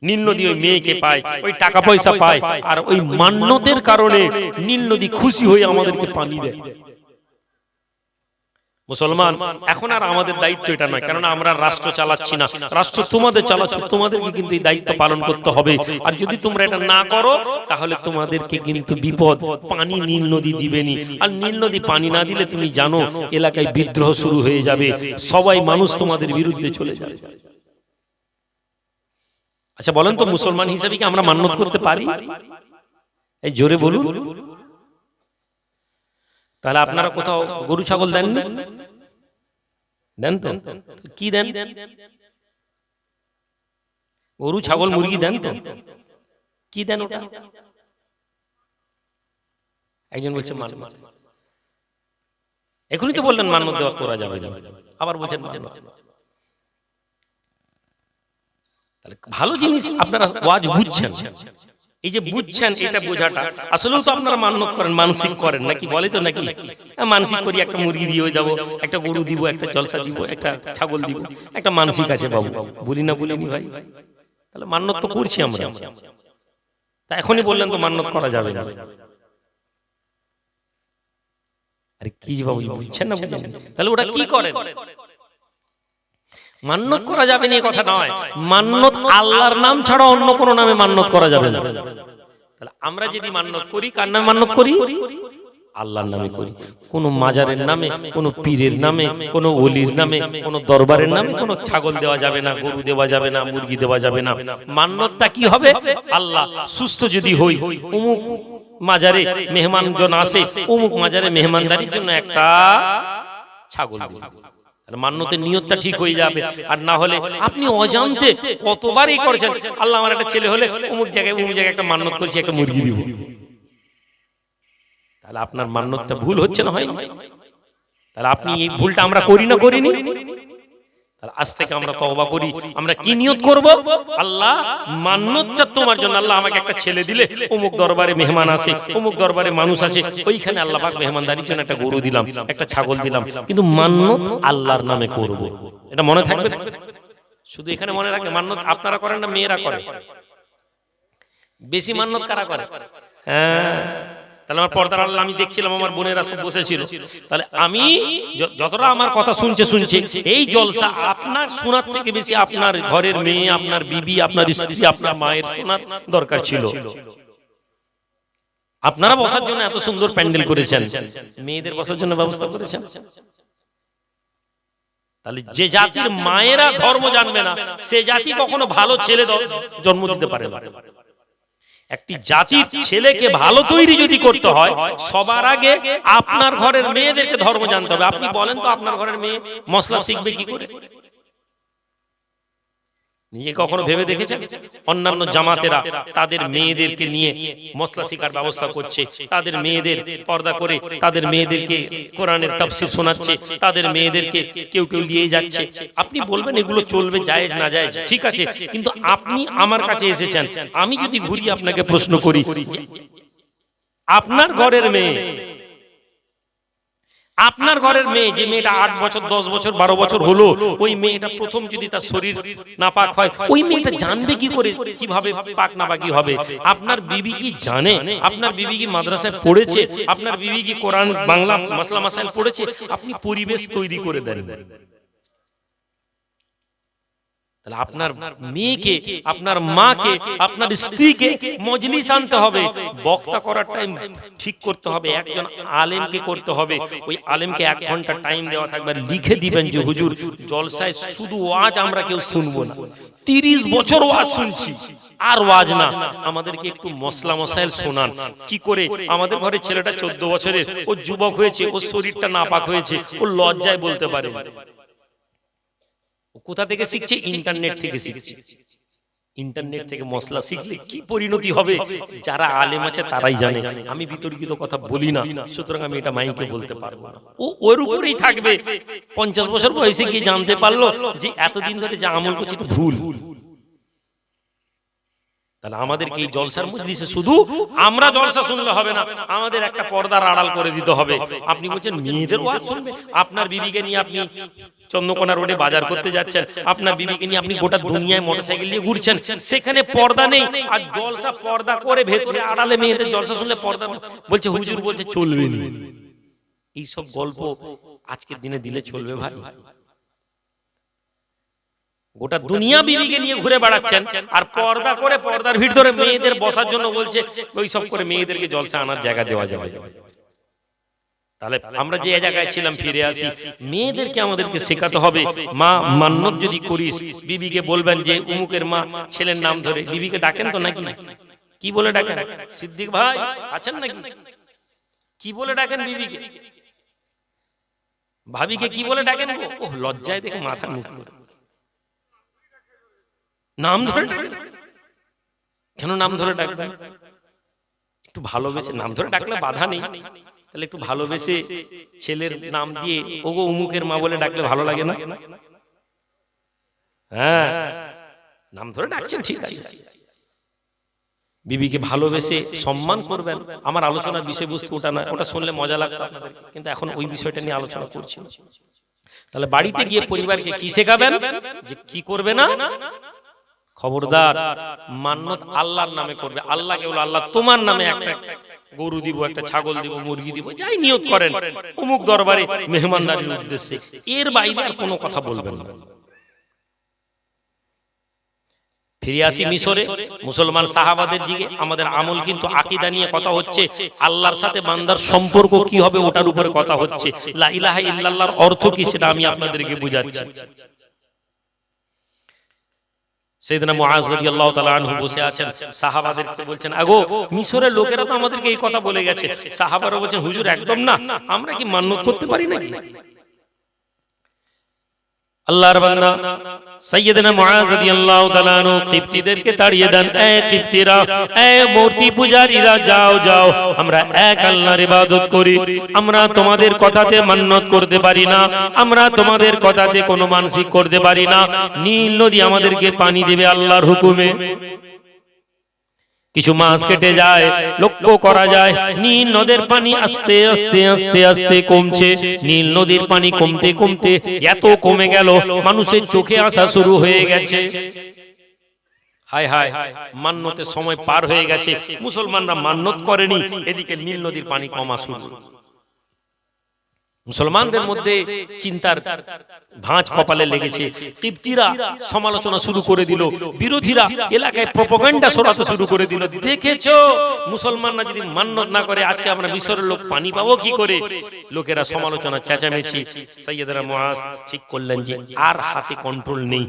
নীল নদী ওই মেয়েকে পায়, ওই টাকা পয়সা পায়, আর ওই মান্যতের কারণে নীল নদী খুশি হয়ে আমাদেরকে পানি দেয়। মুসলমান, এখন আর আমাদের দায়িত্ব এটা নয়, কারণ আমরা রাষ্ট্র চালাচ্ছি না, রাষ্ট্র তোমাদের চালাচ্ছ, তোমাদেরকে কিন্তু এই দায়িত্ব পালন করতে হবে। আর যদি তোমরা এটা না করো তাহলে তোমাদেরকে কিন্তু বিপদ, পানি নীল নদী দিবেনি, আর নীল নদী পানি না দিলে তুমি জানো এলাকায় বিদ্রোহ শুরু হয়ে যাবে, সবাই মানুষ তোমাদের বিরুদ্ধে চলে যাবে। আচ্ছা বলেন তো, মুসলমান হিসেবে কি আমরা মান্যত করতে পারি? এই জোরে বলুন। তাহলে আপনারা কোথাও গরু ছাগল দেন? দেন তো? কি দেন? গরু ছাগল মুরগি দেন তো? কি দেন ওটা? একজন বলছে মান্যত। এখনই তো বললেন মান্যত দেওয়া করা যাবে না, আবার বলছেন মান্যত। তাহলে ভালো জিনিস আপনারা ওয়াজ বুঝছেন, এই যে বুঝছেন এটা বোঝাটা, আসলেও তো আপনারা মান্যত করেন, মানসিক করেন নাকি? বলে তো নাকি মানসিক করি, একটা মুরগি দিয়ে যাব, একটা গরু দিব, একটা জলসা দিব, একটা ছাগল দিব, একটা মানসিক আছে বাবু, বলি না বলিনি ভাই? তাহলে মান্যত তো করছি আমরা। তা এখনই বললেন তো মান্যত করা যাবে না। আরে কি বাবু বুঝছেন না? বুঝছেন? তাহলে ওটা কি করেন? মান্যত করা যাবে না এই কথা নয়, মান্যত আল্লাহর নাম ছাড়া অন্য কোনো নামে মান্যত করা যাবে না। তাহলে আমরা যদি মান্যত করি, কার নামে মান্যত করি? আল্লাহর নামে করি। কোন মাজারের নামে, কোন পীরের নামে, কোন ওলির নামে, কোন দরবারের নামে কোন ছাগল দেওয়া যাবে না, গরু দেওয়া যাবে না, মুরগি দেওয়া যাবে না। মান্যতটা কি হবে? আল্লাহ সুস্থ যদি হই, অমুক মাজারে মেহমানজন আসে, অমুক মাজারে মেহমানদারির জন্য একটা ছাগল দিব। মান্যতের নিয়তটা ঠিক হয়ে যাবে। আর না হলে আপনি অজান্তে কতবারই করেছেন, আল্লাহ আমার একটা ছেলে হলে অমুক জায়গায় একটা মান্যত করেছি, একটা মুরগি দিব। তাহলে আপনার মান্যতটা ভুল হচ্ছে না? হয়? তাহলে আপনি এই ভুলটা আমরা করি না, করিনি? তাহলে আজ থেকে আমরা তওবা করি। আমরা কি নিয়ত করব? আল্লাহ মান্যতটা তোমার জন্য, আল্লাহ আমাকে একটা ছেলে দিলে, অমুক দরবারে মেহমান আসে, অমুক দরবারে মানুষ আছে, ওইখানে আল্লাহ পাক মেহমানদারির জন্য একটা গরু দিলাম, একটা ছাগল দিলাম, কিন্তু মান্যত আল্লাহর নামে করব। এটা মনে থাকবে। শুধু এখানে মনে রাখবে, মান্যত আপনারা করেন না মেয়েরা করে? বেশি মান্যত কারা করে? হ্যাঁ, তাহলে আমার পর্দার আল্লাহ আমি দেখছিলাম, আমার বোনেরা সব বসেছিল। তাহলে আমি যতটা আমার কথা শুনছে, এই জলসা আপনার শোনার থেকে বেশি আপনার ঘরের মেয়ে, আপনার বিবি, আপনার স্ত্রী, আপনার মায়ের শোনার দরকার ছিল। আপনারা বসার জন্য এত সুন্দর প্যান্ডেল করেছেন, মেয়েদের বসার জন্য ব্যবস্থা করেছেন। তাহলে যে জাতির মায়েরা ধর্ম জানবে না, সে জাতি কখনো ভালো ছেলে জন্ম দিতে পারে না। একটি জাতির ছেলেকে ভালো তৈরি যদি করতে হয়, সবার আগে আপনার ঘরের মেয়েদেরকে ধর্ম জানতে হবে। আপনি বলেন তো, আপনার ঘরের মেয়ে মশলা শিখবে কি করে? নিজে কখনো ভেবে দেখেছেন? অন্যান্য জামাতেরা তাদের মেয়েদেরকে নিয়ে মশলা শিখার ব্যবস্থা করছে, তাদের মেয়েদের পর্দা করে তাদের মেয়েদেরকে কোরআনের তাফসীর শোনাচ্ছে, তাদের মেয়েদেরকে কেউ কেউ নিয়ে যাচ্ছে। আপনি বলবেন এগুলো চলবে, জায়েজ না জায়েজ, ঠিক আছে, কিন্তু আপনি আমার কাছে এসেছেন, আমি যদি ঘুরিয়ে আপনাকে প্রশ্ন করি, আপনার ঘরের মেয়ে, আপনার ঘরের মেয়ে, যে মেয়েটা 8 বছর 10 বছর 12 বছর হলো, ওই মেয়েটা প্রথম যদি তার শরীর নাপাক হয়, ওই মেয়েটা জানবে কি করে কিভাবে পাক নাপাকি হবে? আপনার বিবি কি জানে? আপনার বিবি কি মাদ্রাসায় পড়েছে? আপনার বিবি কি কোরআন বাংলা মাসলা মাসাইল পড়েছে? আপনি পরিবেশ তৈরি করে দেন। তাহলে আপনার মেয়েকে, আপনার মাকে, আপনার স্ত্রীকে মজলিস আনতে হবে, বক্তা করার টাইম ঠিক করতে হবে, একজন আলেমকে করতে হবে। ওই আলেমকে 1 ঘন্টা টাইম দেওয়া থাকবে, লিখে দিবেন যে হুজুর জলসায় শুধু ওয়াজ আমরা কেউ শুনবো না, 30 বছর ওয়াজ শুনছি, আর ওয়াজ না, আমাদেরকে একটু মশলা মশাইল শোনান। কি করে? আমাদের ঘরে ছেলেটা 14 বছরের, ও যুবক হয়েছে, ওর শরীরটা নাপাক হয়েছে, ও লজ্জায় বলতে পারে। কোথা থেকে শিখছে? ইন্টারনেট থেকে শিখছে। ইন্টারনেট থেকে মশলা শিখলে কি পরিণতি হবে যারা আলেম আছে তারাই জানে। আমি বিতর্কিত কথা বলি না, সুতরাং আমি এটা মাইকে বলতে পারবো না। ও ওর উপরেই থাকবে। 50 বছর বয়সে গিয়ে জানতে পারলো যে এতদিন ধরে যা আমল করছে এটা ভুল। তাহলে আমাদেরকে এই জলসার মজলিসে শুধু আমরা জলসা শুনলে হবে না, আমাদের একটা পর্দার আড়াল করে দিতে হবে। আপনি বলছেন মেয়েদের ওয়াজ শুনবে? আপনার বিবিকে নিয়ে আপনি চন্দ্রকোনা রোডে বাজার করতে যাচ্ছেন, আপনার বিবিকে নিয়ে আপনি গোটা দুনিয়ায় মোটরসাইকেল নিয়ে ঘুরছেন, সেখানে পর্দা নেই, আর জলসা পর্দা করে ভেতরে আড়ালে মেয়েদের জলসা শুনলে পর্দা বলছে হুজুর বলছে চলবে না। এইসব গল্প আজকের দিনে দিলে চলবে ভাই? গোটা দুনিয়া বিবিকে নিয়ে ঘুরে বেড়াচ্ছেন, আর পর্দা করে পর্দার ভিতরে মেয়েদের বসার জন্য বলছে ওই সব করে মেয়েদেরকে জলসা আনার জায়গা দেওয়া যাবে। তাহলে আমরা যে জায়গায় ছিলাম ফিরে আসি, মেয়েদেরকে আমাদেরকে শেখাতে হবে, মা মান্নত যদি করিস বিবিকে বলবেন যে উমুকের মা, ছেলের নাম ধরে। বিবিকে ডাকেন তো নাকি? কি বলে ডাকেন? সিদ্দিক ভাই আছেন নাকি? কি বলে ডাকেন বিবিকে? ভাবিকে কি বলে ডাকেন? ও লজ্জায় দেখে মাথা মুখ নাম ধরে ডাকেন। কেন নাম ধরে ডাকবেন? একটু ভালোবেসে নাম ধরে ডাকলে বাধা নেই, তাহলে একটু ভালোবেসে ছেলের নাম দিয়ে ওগো উমুকের মা বলে ডাকলে ভালো লাগে না? হ্যাঁ, নাম ধরে ডাকছেন ঠিক আছে, বিবিকে ভালোবেসে সম্মান করবেন। আমার আলোচনার বিষয়বস্তু ওটা না, ওটা শুনলে মজা লাগতো আপনাদের, কিন্তু এখন ওই বিষয়টা নিয়ে আলোচনা করছি। তাহলে বাড়িতে গিয়ে পরিবারকে কি শেখাবেন? যে কি করবে না, খবরদার মান্নত আল্লাহর নামে করবে। আল্লাহকে বলো আল্লাহ তোমার নামে একটা গরু দিব, একটা ছাগল দিব, মুরগি দিব, যাই নিয়ত করেন অমুক দরবারে মেহমানদারির উদ্দেশ্যে, এর বাইরে আর কোনো কথা বলবেন না। ফিরে আসি মিশরে, মুসলমান সাহাবাদের দিকে। আমাদের আমল কিন্তু আকীদা নিয়ে কথা হচ্ছে, আল্লাহর সাথে বান্দার সম্পর্ক কি হবে ওটার উপরে কথা হচ্ছে। লা ইলাহা ইল্লাল্লাহর অর্থ কি সেটা আমি আপনাদেরকে বুঝাচ্ছি। সাইয়েদনা মুআজ রাদিয়াল্লাহু তাআলা আনহু বসে আছেন, সাহাবাদেরকে বলছেন আগো মিশরের লোকেরা তো আমাদেরকে এই কথা বলে গেছে। সাহাবারা বলছেন হুজুর একদম না, আমরা কি মান্নত করতে পারি নাকি? আল্লাহর বান্দা সাইয়েদনা মুআজ রাদিয়াল্লাহু তাআলা আনহু কিবতীদেরকে তাড়িয়ে দেন, এ কিবতীরা, এ মূর্তি পূজারীরা, যাও যাও, আমরা এক আল্লাহর ইবাদত করি, আমরা তোমাদের কথাতে মান্নত করতে পারি না, আমরা তোমাদের কথাতে কোনো মানসিক করতে পারি না। নীল নদী আমাদেরকে পানি দেবে আল্লাহর হুকুমে। কিছু মাস কেটে যায়, লক্ষ্য করা যায় নীল নদের পানি আস্তে আস্তে আস্তে আস্তে কমছে। নীল নদীর পানি কমতে কমতে এত কমে গেল মানুষের চোখে আসা শুরু হয়ে গেছে। হায় হায়, মান্নতের সময় পার হয়ে গেছে, মুসলমানরা মান্নত করেনি, এদিকে নীল নদীর পানি কমা শুরু। মুসলমানদের মধ্যে চিন্তার ভাঁজ কপালে লেগেছে। কিবতীরা সমালোচনা শুরু করে দিল, বিরোধীরা এলাকায় প্রপাগান্ডা ছড়াতে শুরু করে দিল। দেখেছো মুসলমানরা যদি মান্নত না করে আজকে আমরা মিশরের লোক পানি পাবো কি করে? লোকেরা সমালোচনা চেঁচামেচি। সাইয়েদনা মুআজ ঠিক করলেন যে আর হাতে কন্ট্রোল নেই,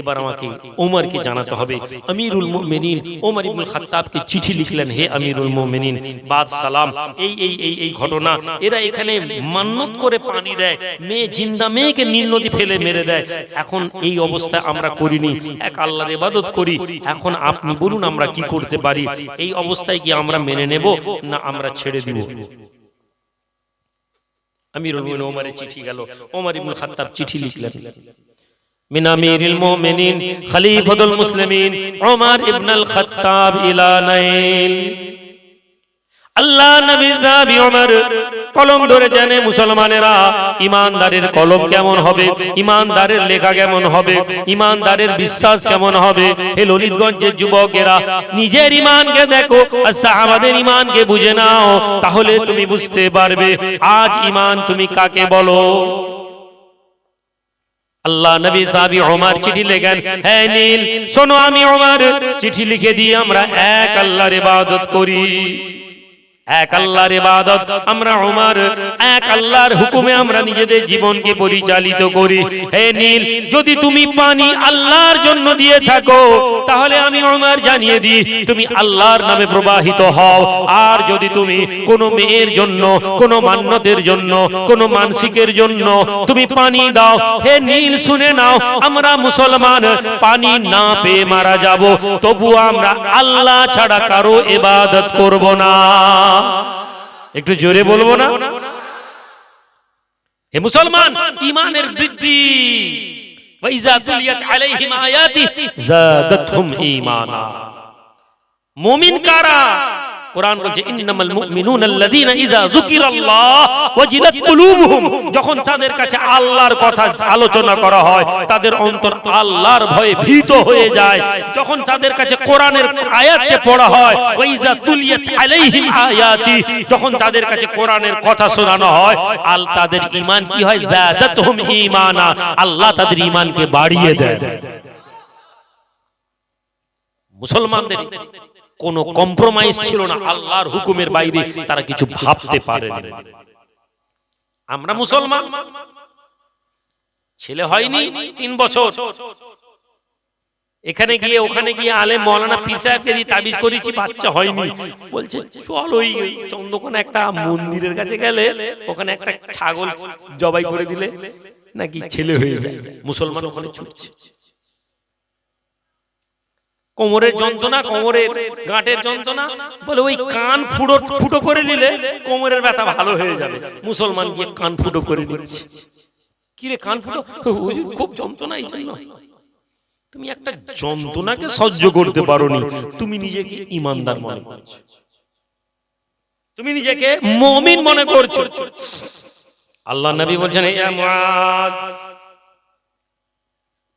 এবার আমাকে ওমরকে জানাতে হবে। আমিরুল মুমিনিন ওমর ইবনুল খাত্তাবকে চিঠি লিখলেন, হে আমিরুল মুমিনিন, বাদ সালাম, এই এই এই এই ঘটনা, এরা এখানে মান্নত করে পানি দেয়, মেয়ে জিন্দা মেয়েকে নীল নদী ফেলে মেরে দেয়, এখন এই অবস্থায় আমরা করিনি, এক আল্লাহর ইবাদত করি, এখন আপনি বলুন আমরা কি করতে পারি? এই অবস্থায় কি আমরা মেনে নেব না আমরা ছেড়ে দিব? আমিরুল মুমিনিন ওমরের চিঠি গেল, ওমর ইবনে খাত্তাব চিঠি লিখলেন, মিন আমিরিল মুমিনিন খলিফাতুল মুসলিমিন ওমর ইবনুল খাত্তাব ইলা নাইল। আল্লাহ নবী সাহাবী ওমর কলম ধরে জানে মুসলমানেরা ইমানদারের কলম কেমন হবে, ইমানদারের লেখা কেমন হবে, ইমানদারের বিশ্বাস কেমন হবে। হে ললিতগঞ্জের যুবকেরা, নিজের ইমানকে দেখো আর সাহাবাদের ইমানকে বুঝে নাও, তাহলে তুমি বুঝতে পারবে আজ ইমান তুমি কাকে বলো। আল্লাহ নবী সাহাবী ওমর চিঠি লেখেন, হে নীল শোনো, আমি ওমর চিঠি লিখে দিয়ে আমরা এক আল্লাহর ইবাদত করি, এক আল্লাহর ইবাদত আমরা ওমর, এক আল্লাহর হুকুমে আমরা নিজেদের জীবনকে পরিচালিত করি। হে নীল, যদি তুমি পানি আল্লাহর জন্য দিয়ে থাকো তাহলে আমি ওমর জানিয়ে দিই তুমি আল্লাহর নামে প্রবাহিত হও, আর যদি তুমি কোনো মেয়ের জন্য, কোনো মান্নতের জন্য, কোনো মানসিকের জন্য তুমি পানি দাও, হে নীল শুনে নাও, আমরা মুসলমান পানি না পেয়ে মারা যাব, তবু আমরা আল্লাহ ছাড়া কারো ইবাদত করব না। একটু জোরে বলবো না? হে মুসলমান, ঈমানের বৃদ্ধি, ওয়া ইযা তুলিয়াত আলাইহিম আয়াতি যাদাতহুম ঈমানা। মুমিন কারা? কোরআন বলছে ইন্নামাল মুমিনুনাল্লাযীনা ইযা যুকিরাল্লাহ ওয়াজিলাত কুলুবুহুম, যখন তাদের কাছে আল্লাহর কথা আলোচনা করা হয় তাদের অন্তর আল্লাহর ভয়ে ভীত হয়ে যায়। যখন তাদের কাছে কোরআনের আয়াতকে পড়া হয়, ওয়া ইযা তুলিয়াত আলাইহিম আয়াতি, যখন তাদের কাছে কোরআনের কথা শোনানো হয়, তাদের ঈমান কি হয়? যাদাতহুম ঈমানা, আল্লাহ তাদের ঈমানকে বাড়িয়ে দেয়। মুসলমানদের কোনো কম্প্রোমাইজ ছিল না, আল্লাহর হুকুমের বাইরে তারা কিছু ভাবতে পারে না। আমরা মুসলমান, ছেলে হয়নি 3 বছর, এখানে গিয়ে ওখানে গিয়ে আলেম মাওলানা পীর সাহেবকে দিয়ে তাবিজ করেছি, বাচ্চা হয়নি। বলছে চল ওই চন্দ্রকোনা একটা মন্দিরের কাছে গেলে ওখানে একটা ছাগল জবাই করে দিলে নাকি ছেলে হয়ে যায়। মুসলমান ওখানে ছুটছে। কোমরের যন্ত্রণা, কোমরের গাঁটের যন্ত্রণা, বলে ওই কান ফুটো করে নিলে কোমরের ব্যথা ভালো হয়ে যাবে। মুসলমান গিয়ে কান ফুটো করে নিচ্ছে। কি রে কান ফুটো? খুব যন্ত্রণা। এই জন্য তুমি একটা যন্ত্রণাকে সহ্য করতে পারোনি, তুমি নিজেকে ঈমানদার মনে করছো, তুমি নিজেকে মুমিন মনে করছো। আল্লাহ নবী বলছেন, ইয়া মুআজ,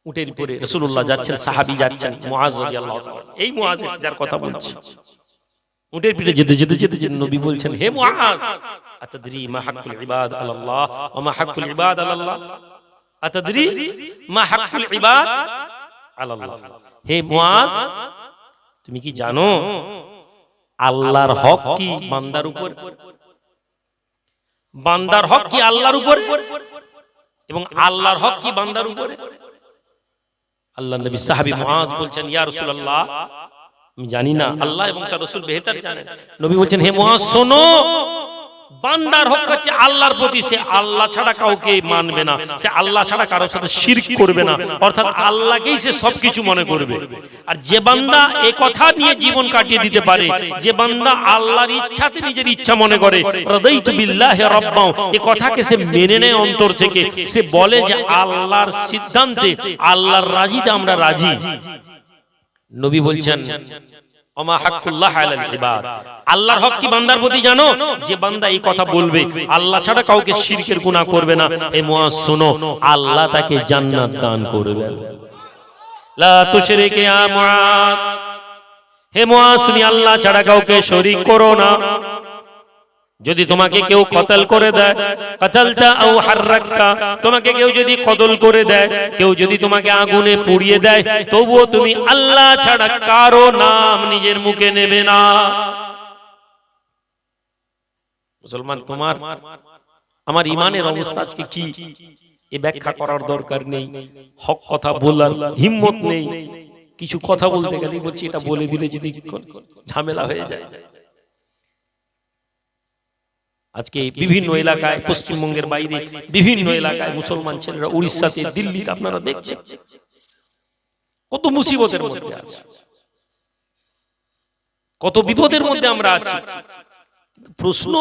উটের উপরে রাসূলুল্লাহ যাচ্ছেন, সাহাবী যাচ্ছেন, মুআজ রাদিয়াল্লাহু তাআলা, এই মুআজ যার কথা বলছি, উটের পিঠে যেতে যেতে যেতে যেতে নবী বলছেন, হে মুআজ, আতাদরি মা হাক্কুল ইবাদ আলাল্লাহ ওয়া মা হাক্কুল ইবাদ আলাল্লাহ, আতাদরি মা হাক্কুল ইবাদ আলাল্লাহ। হে মুআজ, তুমি কি জানো আল্লাহর হক কি বান্দার উপর? বান্দার হক কি আল্লাহর উপরে, এবং আল্লাহর হক কি বান্দার উপরে? আল্লাহ নবী সাহাবী মুআজ বলছেন, ইয়া রাসূলুল্লাহ, আমি জানি না, আল্লাহ এবং তার রাসূল বেহতর জানেন। নবী বলছেন, হে মুআজ শোনো, বান্দার হক হচ্ছে আল্লাহর প্রতি, সে আল্লাহ ছাড়া কাউকে মানবে না, সে আল্লাহ ছাড়া কারোর সাথে শিরক করবে না, অর্থাৎ আল্লাহকেই সে সবকিছু মনে করবে। আর যে বান্দা এই কথা নিয়ে জীবন কাটিয়ে দিতে পারে, যে বান্দা আল্লাহর ইচ্ছাতে নিজের ইচ্ছা মনে করে, রাদাইতু বিল্লাহি রাব্বাও, এই কথাকে সে মেনে নেয় অন্তর থেকে, সে বলে যে আল্লাহর সিদ্ধান্তে, আল্লাহর রাজিতে আমরা রাজি। নবী বলছেন, ওমা হাক্কুল্লাহ আলাল ইবাদ, আল্লাহর হক কি বান্দার প্রতি জানো? যে বান্দা এই কথা বলবে, আল্লাহ ছাড়া কাউকে শিরকের গুনাহ করবে না, এই মুআজ শোনো, আল্লাহ তাকে জান্নাত দান করবেন। লা তুশরিক ইয়া মুআজ, হে মুআজ, তুমি আল্লাহ ছাড়া কাউকে শরীক করো না। যদি তোমাকে কেউ কতল করে দেয়, কতলতা আও হাররাকতা, তোমাকে কেউ যদি কতল করে দেয়, কেউ যদি তোমাকে আগুনে পুড়িয়ে দেয়, তবুও তুমি আল্লাহ ছাড়া কারো নাম নিজের মুখে নেবে না। মুসলমান, তোমার আমার ঈমানের অবস্থা আজকে কি, এ ব্যাখ্যা করার দরকার নেই, হক কথা বলার হিম্মত নেই। কিছু কথা বলতে গেলে বলছি এটা বলে দিলে যদি ঝামেলা হয়ে যায়। আজকে বিভিন্ন এলাকায়, পশ্চিমবঙ্গের বাইরে বিভিন্ন এলাকায় মুসলমান ছেলেরা, উড়িষ্যাতে, দিল্লিতে আপনারা দেখছেন কত মুসিবতের মধ্যে আছে, কত বিপদের মধ্যে আমরা আছি। প্রশ্ন,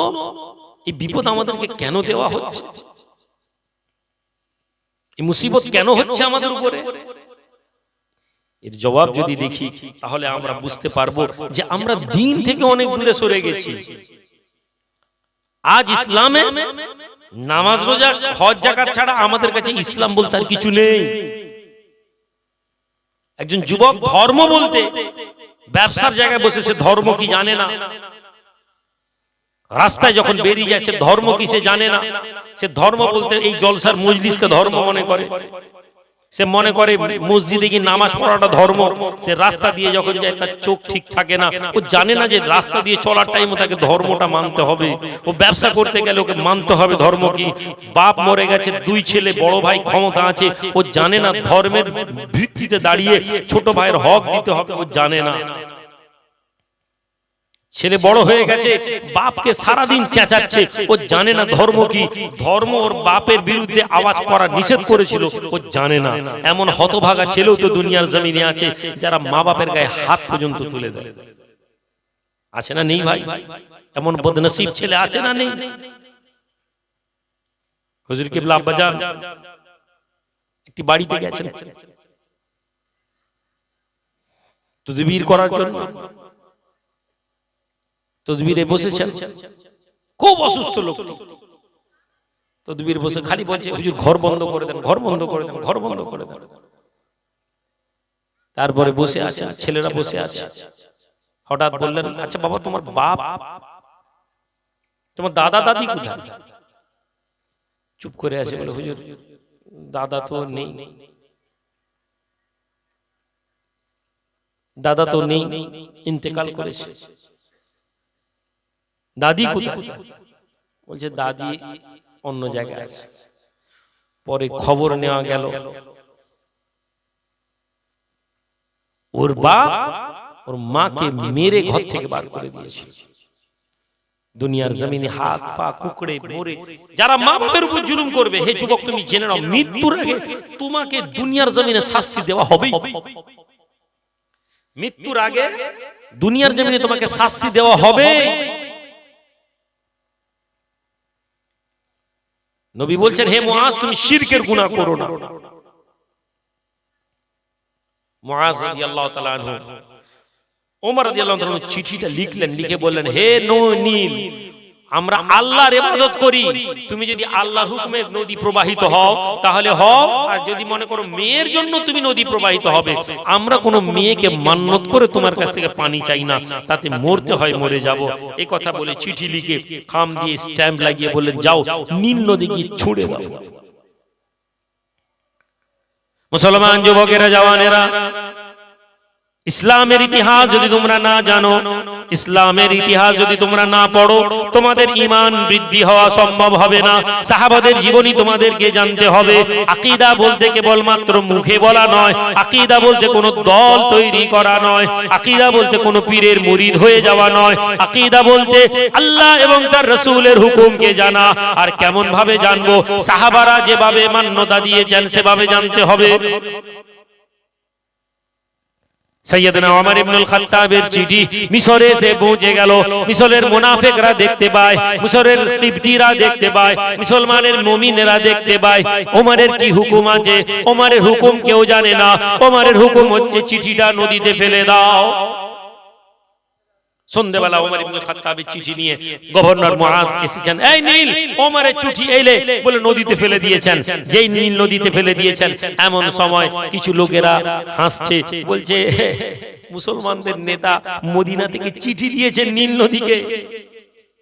এই বিপদ আমাদেরকে কেন দেওয়া হচ্ছে? এই মুসিবত কেন হচ্ছে আমাদের উপরে? এর জবাব যদি দেখি তাহলে আমরা বুঝতে পারবো যে আমরা দিন থেকে অনেক দূরে সরে গেছি। আজ ইসলামে নামাজ, রোজা, হজ, যাকাত ছাড়া আমাদের কাছে ইসলাম বলতে আর কিছু নেই। একজন যুবক ধর্ম বলতে ব্যবসার জায়গায় বসে সে ধর্ম কি জানে না, রাস্তায় যখন বেরিয়ে যায় সে ধর্ম কি সে জানে না। সে ধর্ম বলতে এই জলসার মজলিসকে ধর্ম মনে করে, সে মনে করে মসজিদে গিয়ে নামাজ পড়াটা ধর্ম। সে রাস্তা দিয়ে যখন যায় তার চোখ ঠিক থাকে না, ও জানে না যে রাস্তা দিয়ে চলার টাইমে তাকে ধর্মটা মানতে হবে। ও ব্যবসা করতে গেলে ওকে মানতে হবে ধর্ম কি। বাপ মরে গেছে, 2 ছেলে, বড় ভাই ক্ষমতা আছে, ও জানে না ধর্মের ভিত্তিতে দাঁড়িয়ে ছোট ভাইয়ের হক দিতে হবে, ও জানে না। ছেলে বড় হয়ে গেছে, বাপকে সারাদিন চেঁচাচ্ছে, ও জানে না ধর্ম কি। ধর্ম ওর বাপের বিরুদ্ধে আওয়াজ করা নিষেধ করেছিল, ও জানে না। এমন হতভাগা ছেলেও তো দুনিয়ার জমিনে আছে যারা মা বাপের গায়ে হাত পর্যন্ত তুলে দেয়। আছে না নেই ভাই? এমন বদনসিব ছেলে আছে না নেই? হুজুর কিবলা আব্বাজান একটি বাড়িতে গেছেন তদবির করার জন্য। তদবিরে বসেছেন, খুব অসুস্থ লোক, তদবির বসে খালি বলছে হুজুর ঘর বন্ধ করে দেন, ঘর বন্ধ করে দেন, ঘর বন্ধ করে দেন। তারপরে বসে আছে, ছেলেরা বসে আছে, হঠাৎ বললেন আচ্ছা বাবা তোমার বাপ, তোমার দাদা দাদি কোথায়? চুপ করে আছে, বলে হুজুর দাদা তো নেই, দাদা তো নেই, ইন্তেকাল করেছে। দাদি কোথায়? বলছে দাদি অন্য জায়গায় আছে। পরে খবর নেওয়া গেল ওর বাপ ওর মাকে মেরে ঘর থেকে বার করে দিয়েছে। দুনিয়ার জমিনে হাত পা কুকড়ে মরে যারা মা বাপের উপর জুলুম করবে, হে যুবক তুমি জেনে নাও মৃত্যুর আগে তোমাকে দুনিয়ার জমিনে শাস্তি দেওয়া হবে। মৃত্যুর আগে দুনিয়ার জমিনে তোমাকে শাস্তি দেওয়া হবে। নবী বলছেন হে মুআজ তুমি শিরকের গুনাহ করো না। মুআজ রাদিয়াল্লাহু তাআলা আনহু ওমর রাদিয়াল্লাহু তাআলা চিঠিটা লিখলেন, লিখে বললেন হে নীল, আমরা আল্লাহর ইবাদত করি, তুমি যদি আল্লাহর হুকুমে নদী প্রবাহিত হও তাহলে হও, আর যদি মনে করো মেয়ের জন্য তুমি নদী প্রবাহিত হবে, আমরা কোনো মেয়েকে মান্নত করে তোমার কাছ থেকে পানি চাই না, তাতে মরতে হয় মরে যাব। এই কথা বলে চিঠি লিখে খাম দিয়ে স্ট্যাম্প লাগিয়ে বললেন যাও নীল নদী গিয়ে ছুঁড়ে দাও। মুসলমান যুবকেরা, জওয়ানেরা, ইসলামের ইতিহাস যদি তোমরা না জানো, ইসলামের ইতিহাস যদি তোমরা না পড়ো, তোমাদের ঈমান বৃদ্ধি হওয়া সম্ভব হবে না। সাহাবাদের জীবনী তোমাদেরকে জানতে হবে। আকীদা বলতে কেবলমাত্র মুখে বলা নয়, আকীদা বলতে কোনো দল তৈরি করা নয়, আকীদা বলতে কোনো পীরের মুরিদ হয়ে যাওয়া নয়, আকীদা বলতে আল্লাহ এবং তার রাসূলের হুকুমকে জানা। আর কেমন ভাবে জানবো? সাহাবারা যেভাবে মান্যতা দিয়েছেন সেভাবে জানতে হবে। সৈয়দনা ওমর ইবনুল খাত্তাবের চিঠি মিশরে এসে পৌঁছে গেল। মিশরের মুনাফিকরা দেখতে পায়, মিশরের কিবতীরা দেখতে পায়, মুসলমানের মুমিনেরা দেখতে পায় ওমরের কি হুকুম আছে। ওমরের হুকুম কেউ জানে না। ওমরের হুকুম হচ্ছে চিঠিটা নদীতে ফেলে দাও। সন্ধ্যাবেলা ওমর ইবনুল খাত্তাবের চিঠি নিয়ে গভর্নর মুআজ এসেছেন, এই নীল ওমরের চিঠি এলে বলে নদীতে ফেলে দিয়েছেন। যেই নীল নদীতে ফেলে দিয়েছেন এমন সময় কিছু লোকেরা হাসছে, বলছে মুসলমানদের নেতা মদিনা থেকে চিঠি দিয়েছেন নীল নদীকে,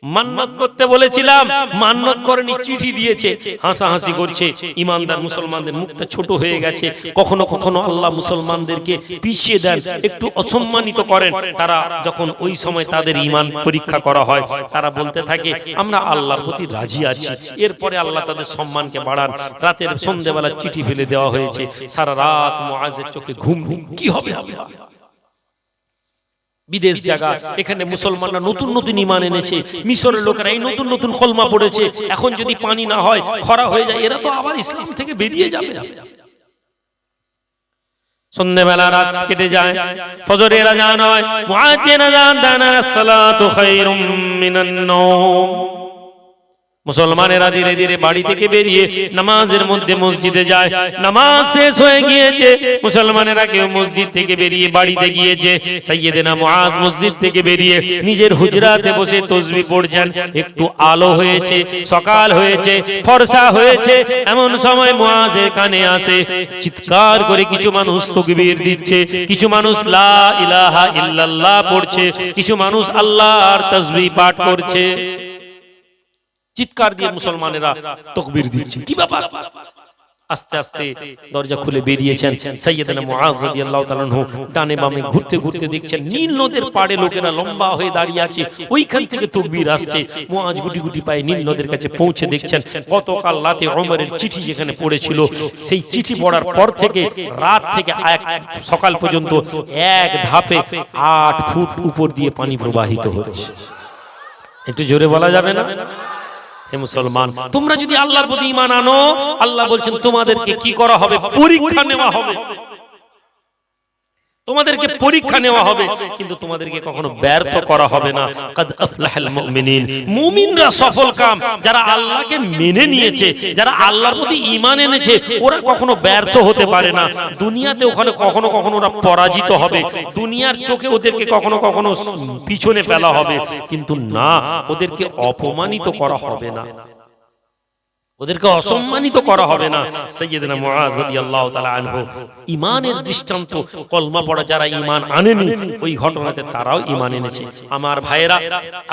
মান্নত করতে বলেছিলাম মান্নত করেনি, চিঠি দিয়েছে। হাসাহাসি করছে। ইমানদার মুসলমানদের মুখটা ছোট হয়ে গেছে। কখনো কখনো আল্লাহ মুসলমানদেরকে পিছিয়ে দেন, একটু অসম্মানিত করেন। তারা যখন ওই সময় তাদের ঈমান পরীক্ষা করা হয়, তারা বলতে থাকে আমরা আল্লাহর প্রতি রাজি আছি। এরপরে আল্লাহ তাদের সম্মানকে বাড়ান। রাতের সন্ধ্যাবেলা চিঠি ফেলে দেওয়া হয়েছে। সারা রাত মুআজের চোখে ঘুম নেই, কি হবে আল্লাহ। বিদেশ জায়গা, এখানে মুসলমানরা নতুন নতুন ঈমান এনেছে, মিশরের লোকেরা এই নতুন নতুন কলমা পড়েছে। এখন যদি পানি না হয়, খরা হয়ে যায়, এরা তো আবার ইসলাম থেকে বেরিয়ে যাবে। সন্ধ্যাবেলা রাত কেটে যায়, ফজরের আযান হয়, মুআজ্জিন আযান দেন, সালাতু খায়রুম মিনান নাওম। মুসলমানেরা ধীরে ধীরে বাড়ি থেকে বেরিয়ে নামাজের মধ্যে মসজিদে যায়। নামাজ শেষ হয়ে গিয়েছে, মুসলমানেরা কেউ মসজিদ থেকে বেরিয়ে বাড়িতে গিয়েছে। সাইয়েদেনা মুআজ মসজিদ থেকে বেরিয়ে নিজের হুজরাতে বসে তাসবিহ পড়ছেন। একটু আলো হয়েছে, সকাল হয়েছে, ফর্সা হয়েছে। এমন সময় মুআজের কানে আসে চিৎকার করে কিছু মানুষ তাকবীর দিচ্ছে, কিছু মানুষ লা ইলাহা ইল্লাল্লাহ পড়ছে, কিছু মানুষ আল্লাহর তাসবিহ পাঠ করছে। চিৎকার দিয়ে মুসলমানেরা তাকবীর দিচ্ছে। কি ব্যাপার? আস্তে আস্তে দরজা খুলে বেরিয়েছেন সাইয়েদনা মুআজ রাদিয়াল্লাহু তাআলা আনহু। ডানে বামে ঘুরতে ঘুরতে দেখছেন নীল নদের পাড়ে লোকেরা লম্বা হয়ে দাঁড়িয়ে আছে, ওইখান থেকে তাকবীর আসছে। মুআজ গুটি গুটি পায়ে নীল নদের কাছে পৌঁছে দেখছেন গতকাল রাতে ওমরের চিঠি যেখানে পড়েছিল, সেই চিঠি পড়ার পর থেকে রাত থেকে সকাল পর্যন্ত এক ধাপে 8 ফুট উপর দিয়ে পানি প্রবাহিত হচ্ছে। একটু জোরে বলা যাবে না? হে মুসলমান, তোমরা যদি আল্লাহর প্রতি ঈমান আনো, আল্লাহ বলছেন তোমাদেরকে কি করা হবে? পরীক্ষা নেওয়া হবে। তোমাদেরকে পরীক্ষা নেওয়া হবে, কিন্তু তোমাদেরকে কখনো ব্যর্থ করা হবে না। কাদ আফলাহাল মুমিনিন, মুমিনরা সফলকাম, যারা আল্লাহকে মেনে নিয়েছে, যারা আল্লাহর প্রতি ঈমান এনেছে, ওরা কখনো ব্যর্থ হতে পারে না। দুনিয়াতে ওখানে কখনো কখনো ওরা পরাজিত হবে, দুনিয়ার চোখে ওদেরকে কখনো কখনো পিছনে ফেলা হবে, কিন্তু না, ওদেরকে অপমানিত করা হবে না, ওদেরকে অসম্মানিত করা হবে না। সাইয়্যিদনা মুআয রাদিয়াল্লাহু তাআলা আনহু ঈমানের দৃষ্টান্ত, কলমা পড়া যারা ঈমান আনেনি, ওই ঘটনাতে তারাও ঈমান এনেছে। আমার ভাইয়েরা,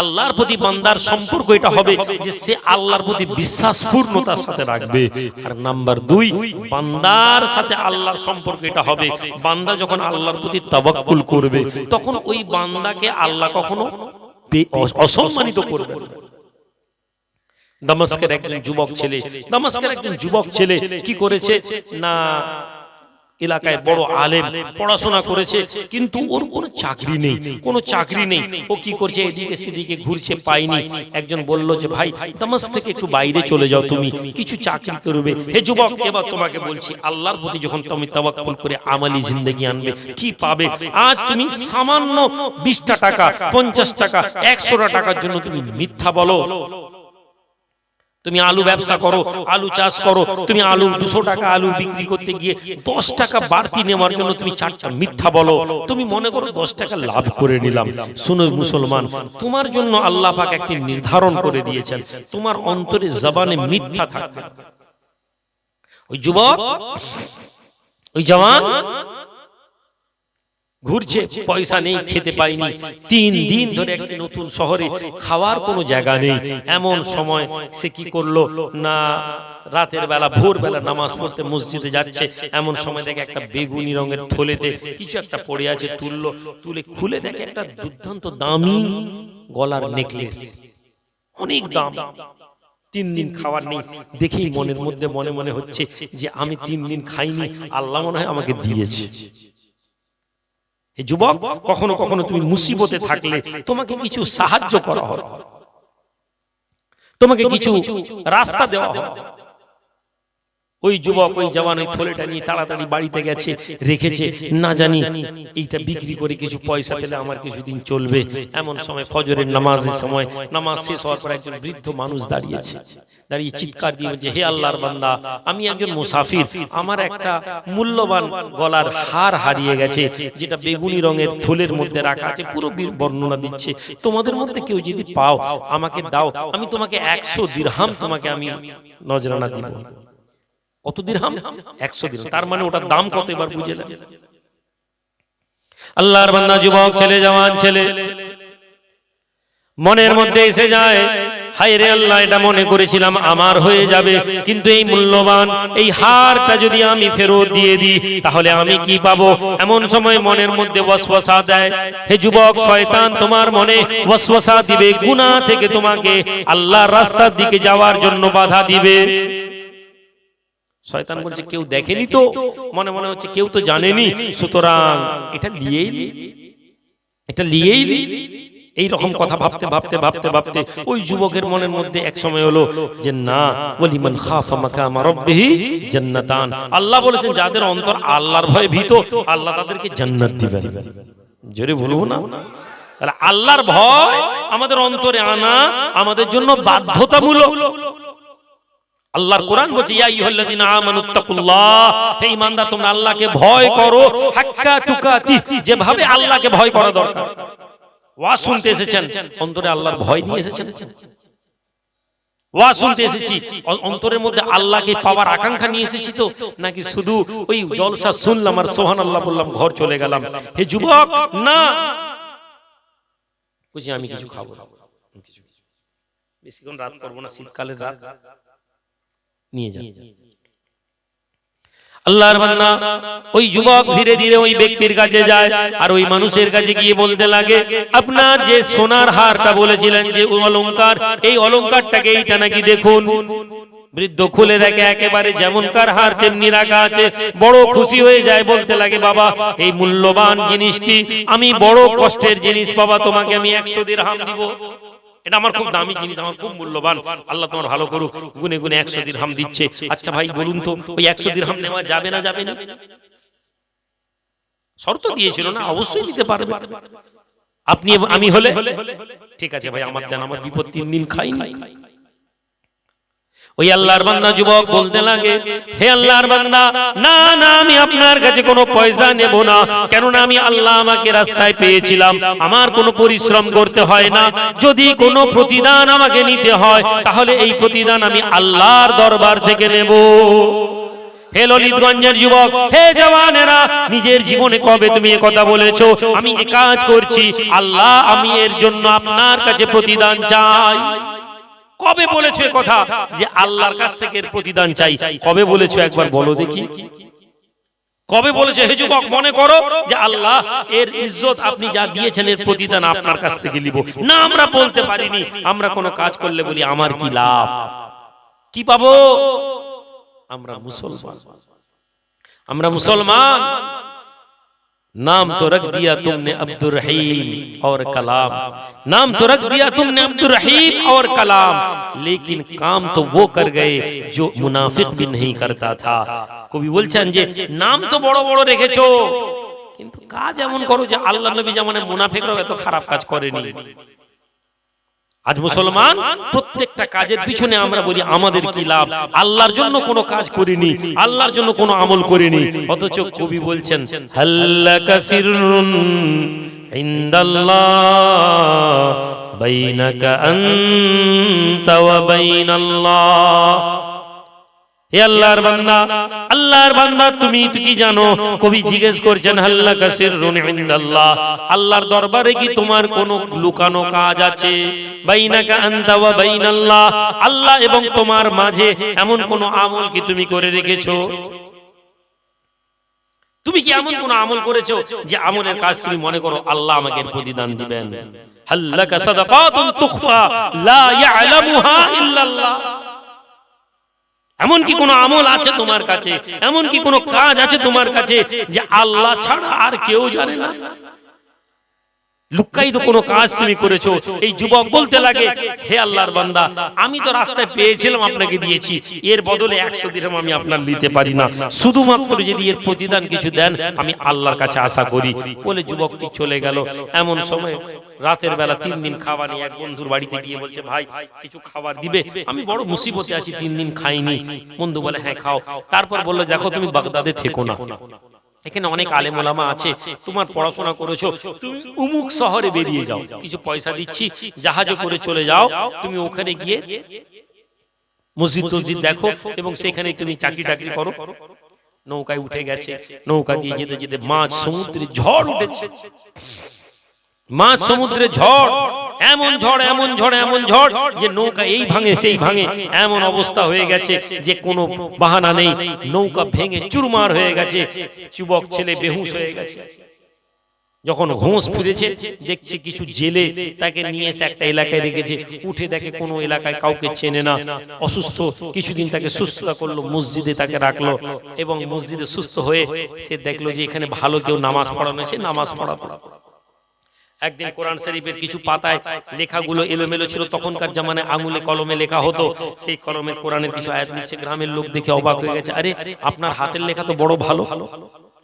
আল্লাহর প্রতি বান্দার সম্পর্ক এটা হবে যে সে আল্লাহর প্রতি বিশ্বাসপূর্ণতার সাথে রাখবে। আর নাম্বার 2, বান্দার সাথে আল্লাহর সম্পর্ক এটা হবে, বান্দা যখন আল্লাহর প্রতি তাওয়াক্কুল করবে, তখন ওই বান্দাকে আল্লাহ কখনো অসম্মানিত করবে না। দামেস্কের একজন যুবক ছেলে কি করেছে না, এলাকায় বড় আলেম, পড়াশোনা করেছে, কিন্তু ওর কোনো চাকরি নেই। ও কি করছে, এদিকে সেদিকে ঘুরছে, পায়নি। একজন বলল যে ভাই, দামেস্ক থেকে একটু বাইরে চলে যাও, তুমি কিছু চাকরি করবে। হে যুবক, এবার তোমাকে বলছি, আল্লাহর প্রতি যখন তুমি তাওয়াক্কুল করে আমালি জিন্দেগি আনবে, কি পাবে? আজ তুমি সামান্য 20টা টাকা, 50 টাকা, 100টা টাকার জন্য তুমি মিথ্যা বলো, তুমি আলু ব্যবসা করো, আলু চাষ করো, তুমি আলু 200 টাকা আলু বিক্রি করতে গিয়ে 10 টাকা বাড়তি নেওয়ার জন্য তুমি 4টা মিথ্যা বলো, তুমি মনে করো 10 টাকা লাভ করে নিলাম। শুনো মুসলমান, তোমার জন্য আল্লাহ পাক একটি নির্ধারণ করে দিয়েছেন, তোমার অন্তরে জবানে মিথ্যা থাকবে। ওই যুবক, ওই জওয়ান ঘুরছে, পয়সা নেই, খেতে পাইনি, 3 দিন ধরে একটি নতুন শহরে, খাওয়ার কোনো জায়গা নেই। এমন সময় সে কি করলো না, রাতের বেলা, ভোরবেলা নামাজ পড়তে মসজিদে যাচ্ছে, এমন সময় দেখে একটা বেগুনি রঙের থলেতে কিছু একটা পড়ে আছে, তুলে খুলে দেখে একটা দুর্দান্ত দামি গলার নেকলেস, অনেক দাম। 3 দিন খাওয়ার নেই, দেখেই মনের মধ্যে মনে মনে হচ্ছে যে আমি 3 দিন খাইনি, আল্লাহ মনে হয় আমাকে দিয়েছে। হে যুবক, কখনো কখনো তুমি মুসিবতে থাকলে তোমাকে কিছু সাহায্য করা হবে, তোমাকে কিছু রাস্তা দেওয়া হবে। ওই যুবক, ওই জওয়ান ওই থলেটা নিয়ে তাড়াতাড়ি বাড়িতে গেছে, রেখেছে, না জানি এইটা বিক্রি করে কিছু পয়সা পেলে আমার কিছুদিন চলবে। এমন সময় ফজরের নামাজের সময়, নামাজ শেষ হওয়ার পর একজন বৃদ্ধ মানুষ দাঁড়িয়ে চিৎকার দিয়ে বলছে, হে আল্লাহর বান্দা, আমি একজন মুসাফির, আমার একটা মূল্যবান গলার হার হারিয়ে গেছে, যেটা বেগুনি রঙের থলের মধ্যে রাখা আছে, পুরো বর্ণনা দিচ্ছে। তোমাদের মধ্যে কেউ যদি পাও আমাকে দাও, আমি তোমাকে 100 দিরহাম তোমাকে আমি নজরানা দিব। কত দিরহাম? 100 দিরহাম। তার মানে ওটার দাম কত এবার বুঝে নেন। আল্লাহর বান্দা, যুবক ছেলে, জওয়ান ছেলে, মনের মধ্যে এসে যায়, হায় রে আল্লাহ, এটা মনে করেছিলাম আমার হয়ে যাবে, কিন্তু এই মূল্যবান এই হারটা যদি আমি ফেরত দিয়ে দিই তাহলে আমি কি পাবো? এমন সময় মনের মধ্যে ওয়াসওয়াসা দেয়। হে যুবক, শয়তান তোমার মনে ওয়াসওয়াসা দিবে, গুনাহ থেকে তোমাকে আল্লাহর রাস্তার দিকে যাওয়ার জন্য বাধা দিবে। শয়তান বলছে, কেউ দেখেনি তো, মনে মনে হচ্ছে কেউ তো জানেনি, সুতরাং এটা লিয়েই এই রকম কথা ভাবতে ভাবতে ভাবতে ভাবতে ওই যুবকের মনের মধ্যে এক সময় হলো যে না, ওয়ালিমান খাফা মাকামা রাব্বিহি জান্নাতান, আল্লাহ বলেছেন যাদের অন্তর আল্লাহর ভয়ে ভীত, আল্লাহ তাদেরকে জান্নাত দিবেন। জোরে বলবো না? তাহলে আল্লাহর ভয় আমাদের অন্তরে আনা আমাদের জন্য বাধ্যতামূলক। আল্লাহর কোরআন বলছে, ইয়া আইয়ুহাল্লাযিনা আমানুত্তাকুল্লাহ, হে ঈমানদার তোমরা আল্লাহকে ভয় করো, হাক্কা তুকাতি, যেভাবে আল্লাহকে ভয় করা দরকার। ওয়াজ শুনতে এসেছেন, অন্তরে আল্লাহর ভয় নিয়ে এসেছেন? ওয়াজ শুনতে এসেছি, অন্তরের মধ্যে আল্লাহকে পাওয়ার আকাঙ্ক্ষা নিয়ে এসেছি তো, নাকি শুধু ওই জলসা শুনলাম আর সুবহানাল্লাহ বললাম, ঘর চলে গেলাম? হে যুবক, না, বুঝি আমি কিছু খাবো, বেশিক্ষণ রাত করবো না, শীতকালের রাত, নিয়ে যান। আল্লাহর বান্দা, ওই যুবক ধীরে ধীরে ওই ব্যক্তির কাছে যায়, আর ওই মানুষের কাছে গিয়ে বলতে লাগে, আপনার যে সোনার হারটা বলেছিলেন, যে অলংকার, এই অলংকারটাকে এইটা নাকি দেখুন। বৃদ্ধ খুলে দেখে একেবারে যেমনকার হার তেমনি রাখা আছে। বড় খুশি হয়ে যায়, বলতে লাগে, বাবা এই মূল্যবান জিনিসটি আমি, বড় কষ্টের জিনিস বাবা, তোমাকে আমি 100 দিরহাম দিব। এটা আমার খুব দামি জিনিস, আমার খুব মূল্যবান, আল্লাহ তোমার ভালো করুক। গুনে গুনে 100 দিরহাম দিচ্ছে। আচ্ছা ভাই বলুন তো, ওই 100 দিরহাম নেওয়া যাবে না? যাবে না? শর্ত দিয়েছিল না, অবশ্যই দিতে পারবে। আপনি আমি হলে ঠিক আছে ভাই আমার দেন, আমার বিপদ 3 দিন খাইনি। ওই আল্লাহর বান্দা যুবক বলতে লাগে, হে আল্লাহর বান্দা, না না আমি আপনার কাছে কোনো পয়সা নেব না, কেননা আমি আল্লাহ আমাকে রাস্তায় পেয়েছিলাম, আমার কোনো পরিশ্রম করতে হয় না। যদি কোনো প্রতিদান আমাকে নিতে হয় তাহলে এই প্রতিদান আমি আল্লাহর দরবার থেকে নেব। হে ললিতগঞ্জের যুবক, হে জওয়ানেরা, নিজের জীবনে কবে তুমি এই কথা বলেছো আমি এই কাজ করছি আল্লাহ, আমি এর জন্য আপনার কাছে প্রতিদান চাই? কবে বলেছো এই কথা যে আল্লাহর কাছ থেকে এর প্রতিদান চাই? কবে বলেছো একবার বলো দেখি। কবে বলেছো? হে যুবক, মনে করো যে আল্লাহ এর ইজ্জত আপনি যা দিয়েছেন এর প্রতিদান আপনার কাছ থেকে নিব। না, আমরা বলতে পারিনি। আমরা কোনো কাজ করলে বলি আমার কি লাভ, কি পাবো? আমরা মুসলমান, আমরা মুসলমান। नाम तो रख दिया तुमने अब्दुर रहीम और कलाम, नाम तो रख दिया तुमने अब्दुर रहीम और कलाम, लेकिन काम तो वो कर गए जो मुनाफिक भी नहीं करता था। কবি বলছেন যে নাম তো বড় বড় রেখেছো, কিন্তু কাজ এমন করো যে আল্লাহ নবী জামানে মুনাফিকরাও এত খারাপ কাজ করেনি। আজ মুসলমান প্রত্যেকটা কাজের পিছনে আমরা বলি আমাদের কি লাভ, আল্লাহর জন্য কোনো কাজ করিনি, আল্লাহর জন্য কোনো আমল করিনি। অথচ কবি বলছেন হাল্লাকা সিররুন ইনদাল্লাহ বাইনাকা আনতা ওয়া বাইনাল্লাহ। হে আল্লাহর বান্দা, আল্লাহর বান্দা তুমি কি জানো? কবি জিজ্ঞেস করছেন হাল্লাকা সিররুন ইনদাল্লাহ, আল্লাহর দরবারে কি তোমার কোনো লুকানো কাজ আছে? বাইনাকা আনতা ওয়া বাইনাল্লাহ, আল্লাহ এবং তোমার মাঝে এমন কোন আমল কি তুমি করে রেখেছো? তুমি কি এমন কোন আমল করেছো যে আমলের কাজ তুমি মনে করো আল্লাহ আমাকে প্রতিদান দিবেন? হাল্লাকা সাদাকাতুন তুখফা লা ইয়ালামুহা ইল্লাল্লাহ, এমন কি কোন আমল আছে তোমার কাছে, এমন কি কোন কাজ আছে তোমার কাছে যে আল্লাহ ছাড়া আর কেউ জানে না? লুকায়িত কোন কাজ তুমি করেছো? এই যুবক বলতে লাগে, হে আল্লাহর বান্দা, আমি তো রাস্তায় পেয়েছিলাম আপনাকে দিয়েছি, এর বদলে 100 দিরহাম আমি আপনার নিতে পারি না, শুধুমাত্র যদি এর প্রতিদান কিছু দেন আমি আল্লাহর কাছে আশা করি। বলে যুবকটি চলে গেল। এমন সময় রাতের বেলা 3 দিন খাবার নিয়ে এক বন্ধুর বাড়িতে গিয়ে বলছে, ভাই কিছু খাবার দিবে, আমি বড় মুসিবতে আছি, 3 দিন খাইনি। বন্ধু বলে হ্যাঁ খাও। তারপর বললো দেখো তুমি বাগদাদে থেকো না, এখানে অনেক আলেম ওলামা আছে, তোমার পড়াশোনা করেছো, তুমি উমুক শহরে বেরিয়ে যাও, কিছু পয়সা দিচ্ছি, জাহাজে করে চলে যাও, তুমি ওখানে গিয়ে মসজিদ টসজিদ দেখো এবং সেখানে তুমি চাকরি টাকরি করো। নৌকায় উঠে গেছে, নৌকা দিয়ে যেতে যেতে মাঝ সমুদ্রে ঝড় উঠেছে, মাঝ সমুদ্রে ঝড়, এমন ঝড় এমন ঝড় এমন ঝড় যে নৌকা এই ভাঙে সেই ভাঙে, এমন অবস্থা হয়ে গেছে যে কোনো বাহানা নেই, নৌকা ভেঙে চুরমার হয়ে গেছে, যুবক ছেলে বেহুশ হয়ে গেছে। যখন হোঁশ ফিরেছে দেখছে কিছু জেলে তাকে নিয়ে এসে একটা এলাকায় রেখেছে, উঠে দেখে কোনো এলাকায় কাউকে চেনে না, অসুস্থ, কিছুদিন তাকে সুস্থতা করলো, মসজিদে তাকে রাখলো এবং মসজিদে সুস্থ হয়ে সে দেখলো যে এখানে ভালো কেউ নামাজ পড়ানো, সে নামাজ পড়াতো। একদিন কোরআন শরীফের কিছু পাতায় লেখাগুলো এলোমেলো ছিল, তখনকার জামানায় আঙুলে কলমে লেখা হতো, সেই কলমে কোরআনের কিছু আয়াত লিখছে। গ্রামের লোক দেখে অবাক হয়ে গেছে, আরে আপনার হাতের লেখা তো বড় ভালো।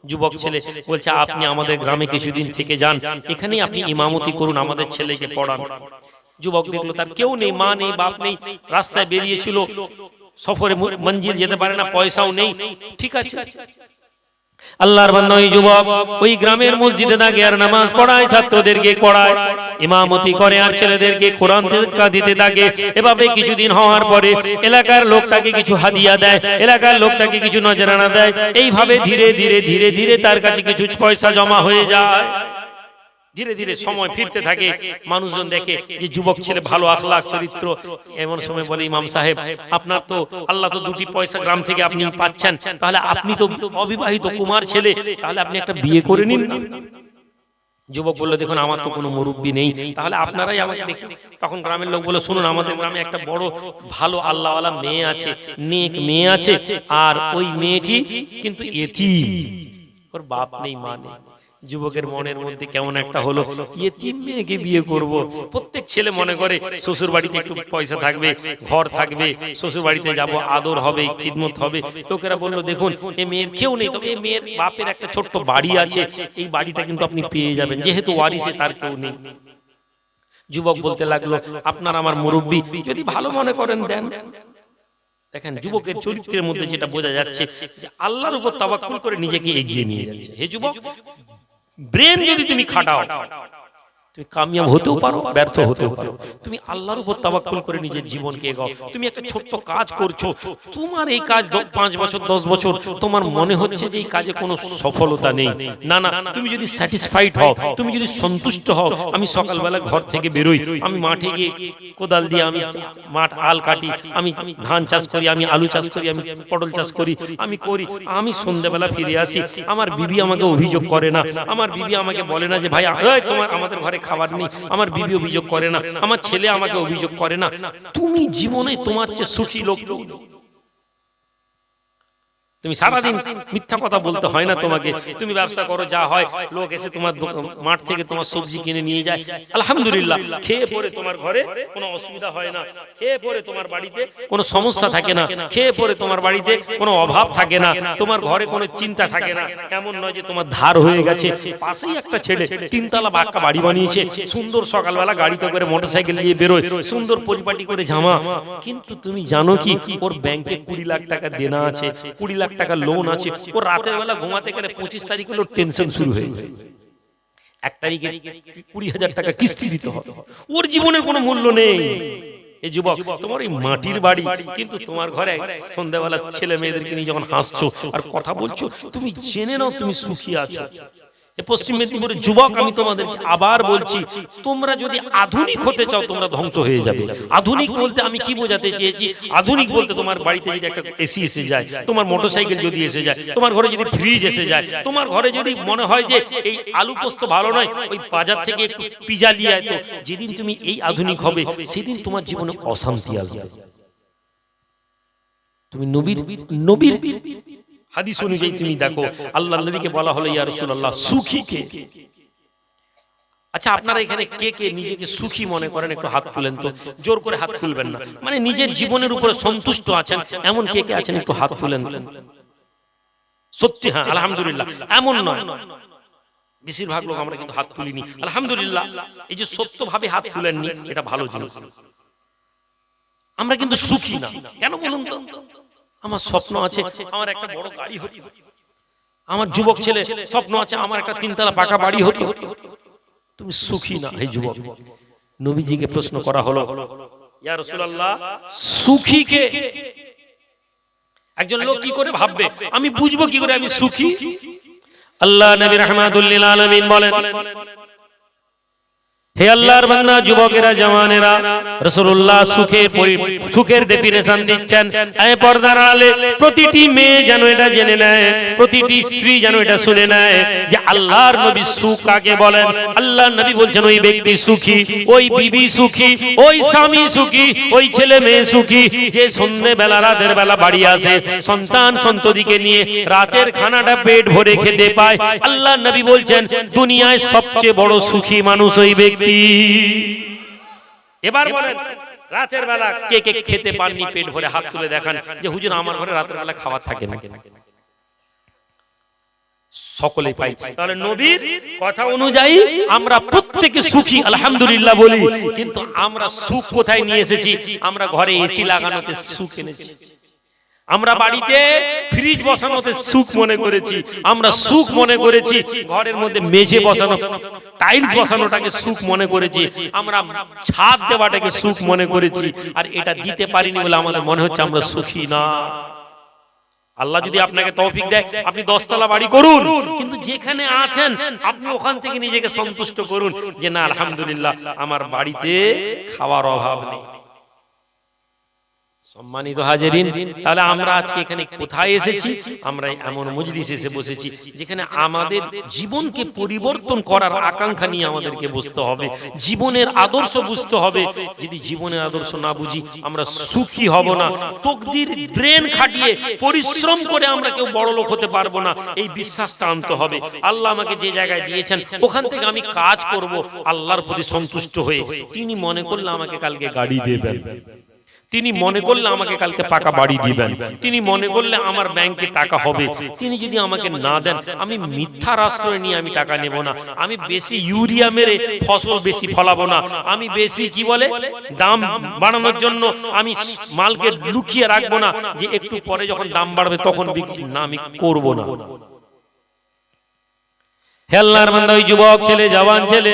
যুবক ছেলে বলছে আপনি আমাদের গ্রামে কিছুদিন থেকে যান, এখানেই আপনি ইমামতি করুন, আমাদের ছেলেকে পড়ান। যুবক দেখলো তার কেউ নেই, মা নেই, বাপ নেই, রাস্তায় বেরিয়েছিল, সফরে মঞ্জিল যেতে পারে না, পয়সাও নেই। ঠিক আছে, আল্লাহর বান্দা ওই যুবক ওই গ্রামের মসজিদে দাঁড়িয়ে আর নামাজ পড়ায়, ছাত্রদেরকে পড়ায়, ইমামতি করে আর ছেলেদেরকে কোরআন শিক্ষা দিতে থাকে। এভাবে কিছুদিন হওয়ার পরে এলাকার লোক তাকে কিছু হাদিয়া দেয়, এলাকার লোক তাকে কিছু নজরানা দেয়। এইভাবে ধীরে ধীরে ধীরে ধীরে তার কাছে কিছু পয়সা জমা হয়ে যায়। ধীরে ধীরে সময় ফিরতে থাকে, মানুষজন দেখে যে যুবক ছেলে ভালো আখলাক চরিত্র। এমন সময় বলে, ইমাম সাহেব আপনার তো আল্লাহ তো 2টি পয়সা গ্রাম থেকে আপনি পাচ্ছেন, তাহলে আপনি তো অবিবাহিত কুমার ছেলে, তাহলে আপনি একটা বিয়ে করে নিন না। যুবক বলল, দেখুন আমার তো কোনো মুরব্বি নেই, তাহলে আপনারাই আমাকে দেখুন। তখন গ্রামের লোক বলে, শুনুন আমাদের গ্রামে একটা বড় ভালো আল্লাহওয়ালা মেয়ে আছে, নেক মেয়ে আছে, আর ওই মেয়েটি কিন্তু এতিম, ওর বাপ নেই মা নেই। যুবকের মনের মধ্যে কেমন একটা হলো, ইয়েতিম মেয়েকে বিয়ে করব। প্রত্যেক ছেলে মনে করে শ্বশুর বাড়িতে একটু পয়সা থাকবে, ঘর থাকবে, শ্বশুর বাড়িতে যাব, আদর হবে, খিদমত হবে। লোকেরা বললো দেখুন এই মেয়ের কেউ নেই, তবে এই মেয়ের বাপের একটা ছোট্ট বাড়ি আছে, এই বাড়িটা কিন্তু আপনি পেয়ে যাবেন, যেহেতু ওয়ারিসে তার কেউ নেই। যুবক বলতে লাগলো আপনার আমার মুরব্বি, যদি ভালো মনে করেন দেন। দেখেন যুবকের চরিত্রের মধ্যে যেটা বোঝা যাচ্ছে যে আল্লাহর উপর তাওয়াক্কুল করে নিজেকে এগিয়ে নিয়ে যাচ্ছে। হে যুবক, ব্রেন যদি তুমি খাটাও তুমি কামিয়াব হতেও পারো, ব্যর্থ হতেও পারো। তুমি আল্লাহর উপর তাওয়াক্কুল করে নিজের জীবনকে এগাও। তুমি একটা ছোট্ট কাজ করছো, তোমার এই কাজ 5 বছর 10 বছর তোমার মনে হচ্ছে যে এই কাজে কোনো সফলতা নেই, না না, তুমি যদি স্যাটিসফাইড হও, তুমি যদি সন্তুষ্ট হও, আমি সকালবেলা ঘর থেকে বেরোই, আমি মাঠে গিয়ে কোদাল দিয়ে আমি মাঠ আল কাটি, আমি ধান চাষ করি, আমি আলু চাষ করি, আমি পটল চাষ করি, আমি সন্ধ্যাবেলা ফিরে আসি, আমার বিবি আমাকে অভিযোগ করে না, আমার বিবি আমাকে বলে না যে ভাই তোমার আমাদের ঘরে খাবার নেই, আমার বিবি অভিযোগ করে না, আমার ছেলে আমাকে অভিযোগ করে না। তুমি জীবনে তোমার চেয়ে সুখী লোক নেই। তুমি সারাদিন মিথ্যা কথা বলতে হয় না তোমাকে, তুমি ব্যবসা করো, যা হয় লোক এসে তোমার মাঠ থেকে তোমার সবজি কিনে নিয়ে যায়, আলহামদুলিল্লাহ, খেয়ে পরে তোমার ঘরে কোনো অসুবিধা হয় না, খেয়ে পরে তোমার বাড়িতে কোনো সমস্যা থাকে না, খেয়ে পরে তোমার বাড়িতে কোনো অভাব থাকে না, তোমার ঘরে কোনো চিন্তা থাকে না। এমন নয় যে তোমার ধার হয়ে গেছে। পাশেই একটা ছেলে 3 তলা বাক্কা বাড়ি বানিয়েছে, সুন্দর সকালবেলা গাড়িতে করে মোটরসাইকেল নিয়ে বেরোয়, সুন্দর পরিপাটি করে জামা, কিন্তু তুমি জানো কি ওর ব্যাংকে 20 লাখ টাকা দেনা আছে, 20 লাখ টাকা লোন আছে, ও রাতের বেলা ঘুমাতে গেলে 25 তারিখ হলো টেনশন শুরু হয়ে যায়, 1 তারিখে 20,000 টাকা কিস্তি দিতে হবে, ওর জীবনের কোনো মূল্য নেই। এই যুবক, তোমার এই মাটির বাড়ি, কিন্তু তোমার ঘরে সন্ধ্যাবেলা ছেলে মেয়েদেরকে নিয়ে যখন হাসছো আর কথা বলছো, তুমি জেনে নাও তুমি সুখী আছো। পশ্চিম মেদিনীপুরের যুবক, আমি তোমাদের আবার বলছি, তোমরা যদি আধুনিক হতে চাও তোমরা ধ্বংস হয়ে যাবে। আধুনিক বলতে আমি কি বোঝাতে চেয়েছি? আধুনিক বলতে তোমার বাড়িতে যদি একটা এসি এসে যায়, তোমার মোটরসাইকেল যদি এসে যায়, তোমার ঘরে যদি ফ্রিজ এসে যায়, তোমার ঘরে যদি মনে হয় যে এই আলু পোস্ত ভালো নয়, ওই বাজার থেকে একটু পিজা নিয়ে আয়, তো যেদিন তুমি এই আধুনিক হবে সেদিন তোমার জীবনে অশান্তি আসবে। তুমি নবীর হাদিস অনুযায়ী তুমি দেখো, আল্লাহর নবীকে বলা হলো ইয়া রাসূলুল্লাহ সুখী কে? আচ্ছা, আপনারা এখানে কে কে নিজেকে সুখী মনে করেন? একটু হাত তুলেন তো, জোর করে হাত তুলবেন না, মানে নিজের জীবনের উপরে সন্তুষ্ট আছেন এমন কে কে আছেন? একটু হাত তুলেন। সত্যি? হ্যাঁ, আলহামদুলিল্লাহ। এমন নয়, বেশিরভাগ লোক আমরা কিন্তু হাত তুলিনি, আলহামদুলিল্লাহ। এই যে সত্যভাবে হাত তুলেননি, এটা ভালো জিনিস। আমরা কিন্তু সুখী না। কেন বলুন তো? আমার স্বপ্ন আছে আমার একটা বড় গাড়ি হতো, আমার যুবক ছেলে স্বপ্ন আছে আমার একটা 3 তলা পাকা বাড়ি হতো। তুমি সুখী না। হে যুবক, নবীজিকে প্রশ্ন করা হলো ইয়া রাসূলুল্লাহ সুখী কে? একজন লোক কি করে ভাববে আমি বুঝবো কি করে আমি সুখী? আল্লাহ নবী রাহমাতুল লিল আলামিন বলেন, হে আল্লাহর বান্দা, যুবকেরা, জওয়ানেরা, রাসূলুল্লাহ সুখের ডেফিনেশন দিচ্ছেন। এই পর্দার আড়ালে প্রতিটি মেয়ে যেন এটা জেনে নেয়, প্রতিটি স্ত্রী যেন এটা শুনে নেয় যে আল্লাহর নবী সুখ কাকে বলেন। আল্লাহর নবী বলছেন ওই ব্যক্তি সুখী, ওই বিবি সুখী, ওই স্বামী সুখী, ওই ছেলে মেয়ে সুখী যে সন্ধ্যেবেলা রাতের বেলা বাড়ি আসে সন্তান সন্ততিকে নিয়ে রাতের খানাটা পেট ভরে খেতে পায়। আল্লাহর নবী বলছেন দুনিয়ায় সবচেয়ে বড় সুখী মানুষ ওই ব্যক্তি। এবার বলেন রাতের বেলা কে কে খেতে পাননি পেট ভরে? হাত তুলে দেখান যে হুজুর আমার ঘরে রাতের বেলা খাবার থাকে না। সকলেই পাই। তাহলে নবীর কথা অনুযায়ী আমরা প্রত্যেকে সুখী আলহামদুলিল্লাহ বলি, কিন্তু আমরা সুখ কোথায় নিয়ে এসেছি? আমরা ঘরে এসি লাগানোতে সুখ এনেছি, আমরা বাড়িতে ফ্রিজ বসানোতে সুখ মনে করেছি, আমরা সুখ মনে করেছি ঘরের মধ্যে মেঝে বসানো, টাইলস বসানোটাকে সুখ মনে করেছি, আমরা ছাদ দেওয়াটাকে সুখ মনে করেছি। আর এটা দিতে পারিনি বলে আমাদের মনে হচ্ছে আমরা সুখী না। আল্লাহ যদি আপনাকে তৌফিক দেয় আপনি 10 তলা বাড়ি করুন, কিন্তু যেখানে আছেন আপনি ওখান থেকে নিজেকে সন্তুষ্ট করুন যে না আলহামদুলিল্লাহ আমার বাড়িতে খাওয়ার অভাব নেই। সম্মানিত হাজিরিন, তাহলে আমরা আজকে এখানে কোথায় এসেছি? আমরা এমন মজলিসে এসে বসেছি যেখানে আমাদের জীবনকে পরিবর্তন করার আকাঙ্ক্ষা নিয়ে আমাদেরকে বসতে হবে, জীবনের আদর্শ বুঝতে হবে। যদি জীবনের আদর্শ না বুঝি আমরা সুখী হব না। তকদির ব্রেন খাটিয়ে পরিশ্রম করে আমরা কেউ বড় লোক হতে পারবো না, এই বিশ্বাসটা আনতে হবে। আল্লাহ আমাকে যে জায়গায় দিয়েছেন ওখান থেকে আমি কাজ করব আল্লাহর প্রতি সন্তুষ্ট হয়ে। তিনি মনে করলে আমাকে কালকে গাড়ি দেবেন, তিনি মনে করলে আমাকে কালকে পাকা বাড়ি দিবেন, তিনি মনে করলে আমার ব্যাংকে টাকা হবে। তিনি যদি আমাকে না দেন, আমি মিথ্যার আশ্রয় নিয়ে আমি টাকা নেব না। আমি বেশি ইউরিয়া মেরে ফসল বেশি ফলাবো না। আমি বেশি কি বলে দাম বাড়ানোর জন্য আমি মালকে লুকিয়ে রাখবো না, যে একটু পরে যখন দাম বাড়বে তখন বিক্রি না, আমি করব না। হে আল্লাহর বান্দা, ওই যুবক ছেলে, জওয়ান ছেলে,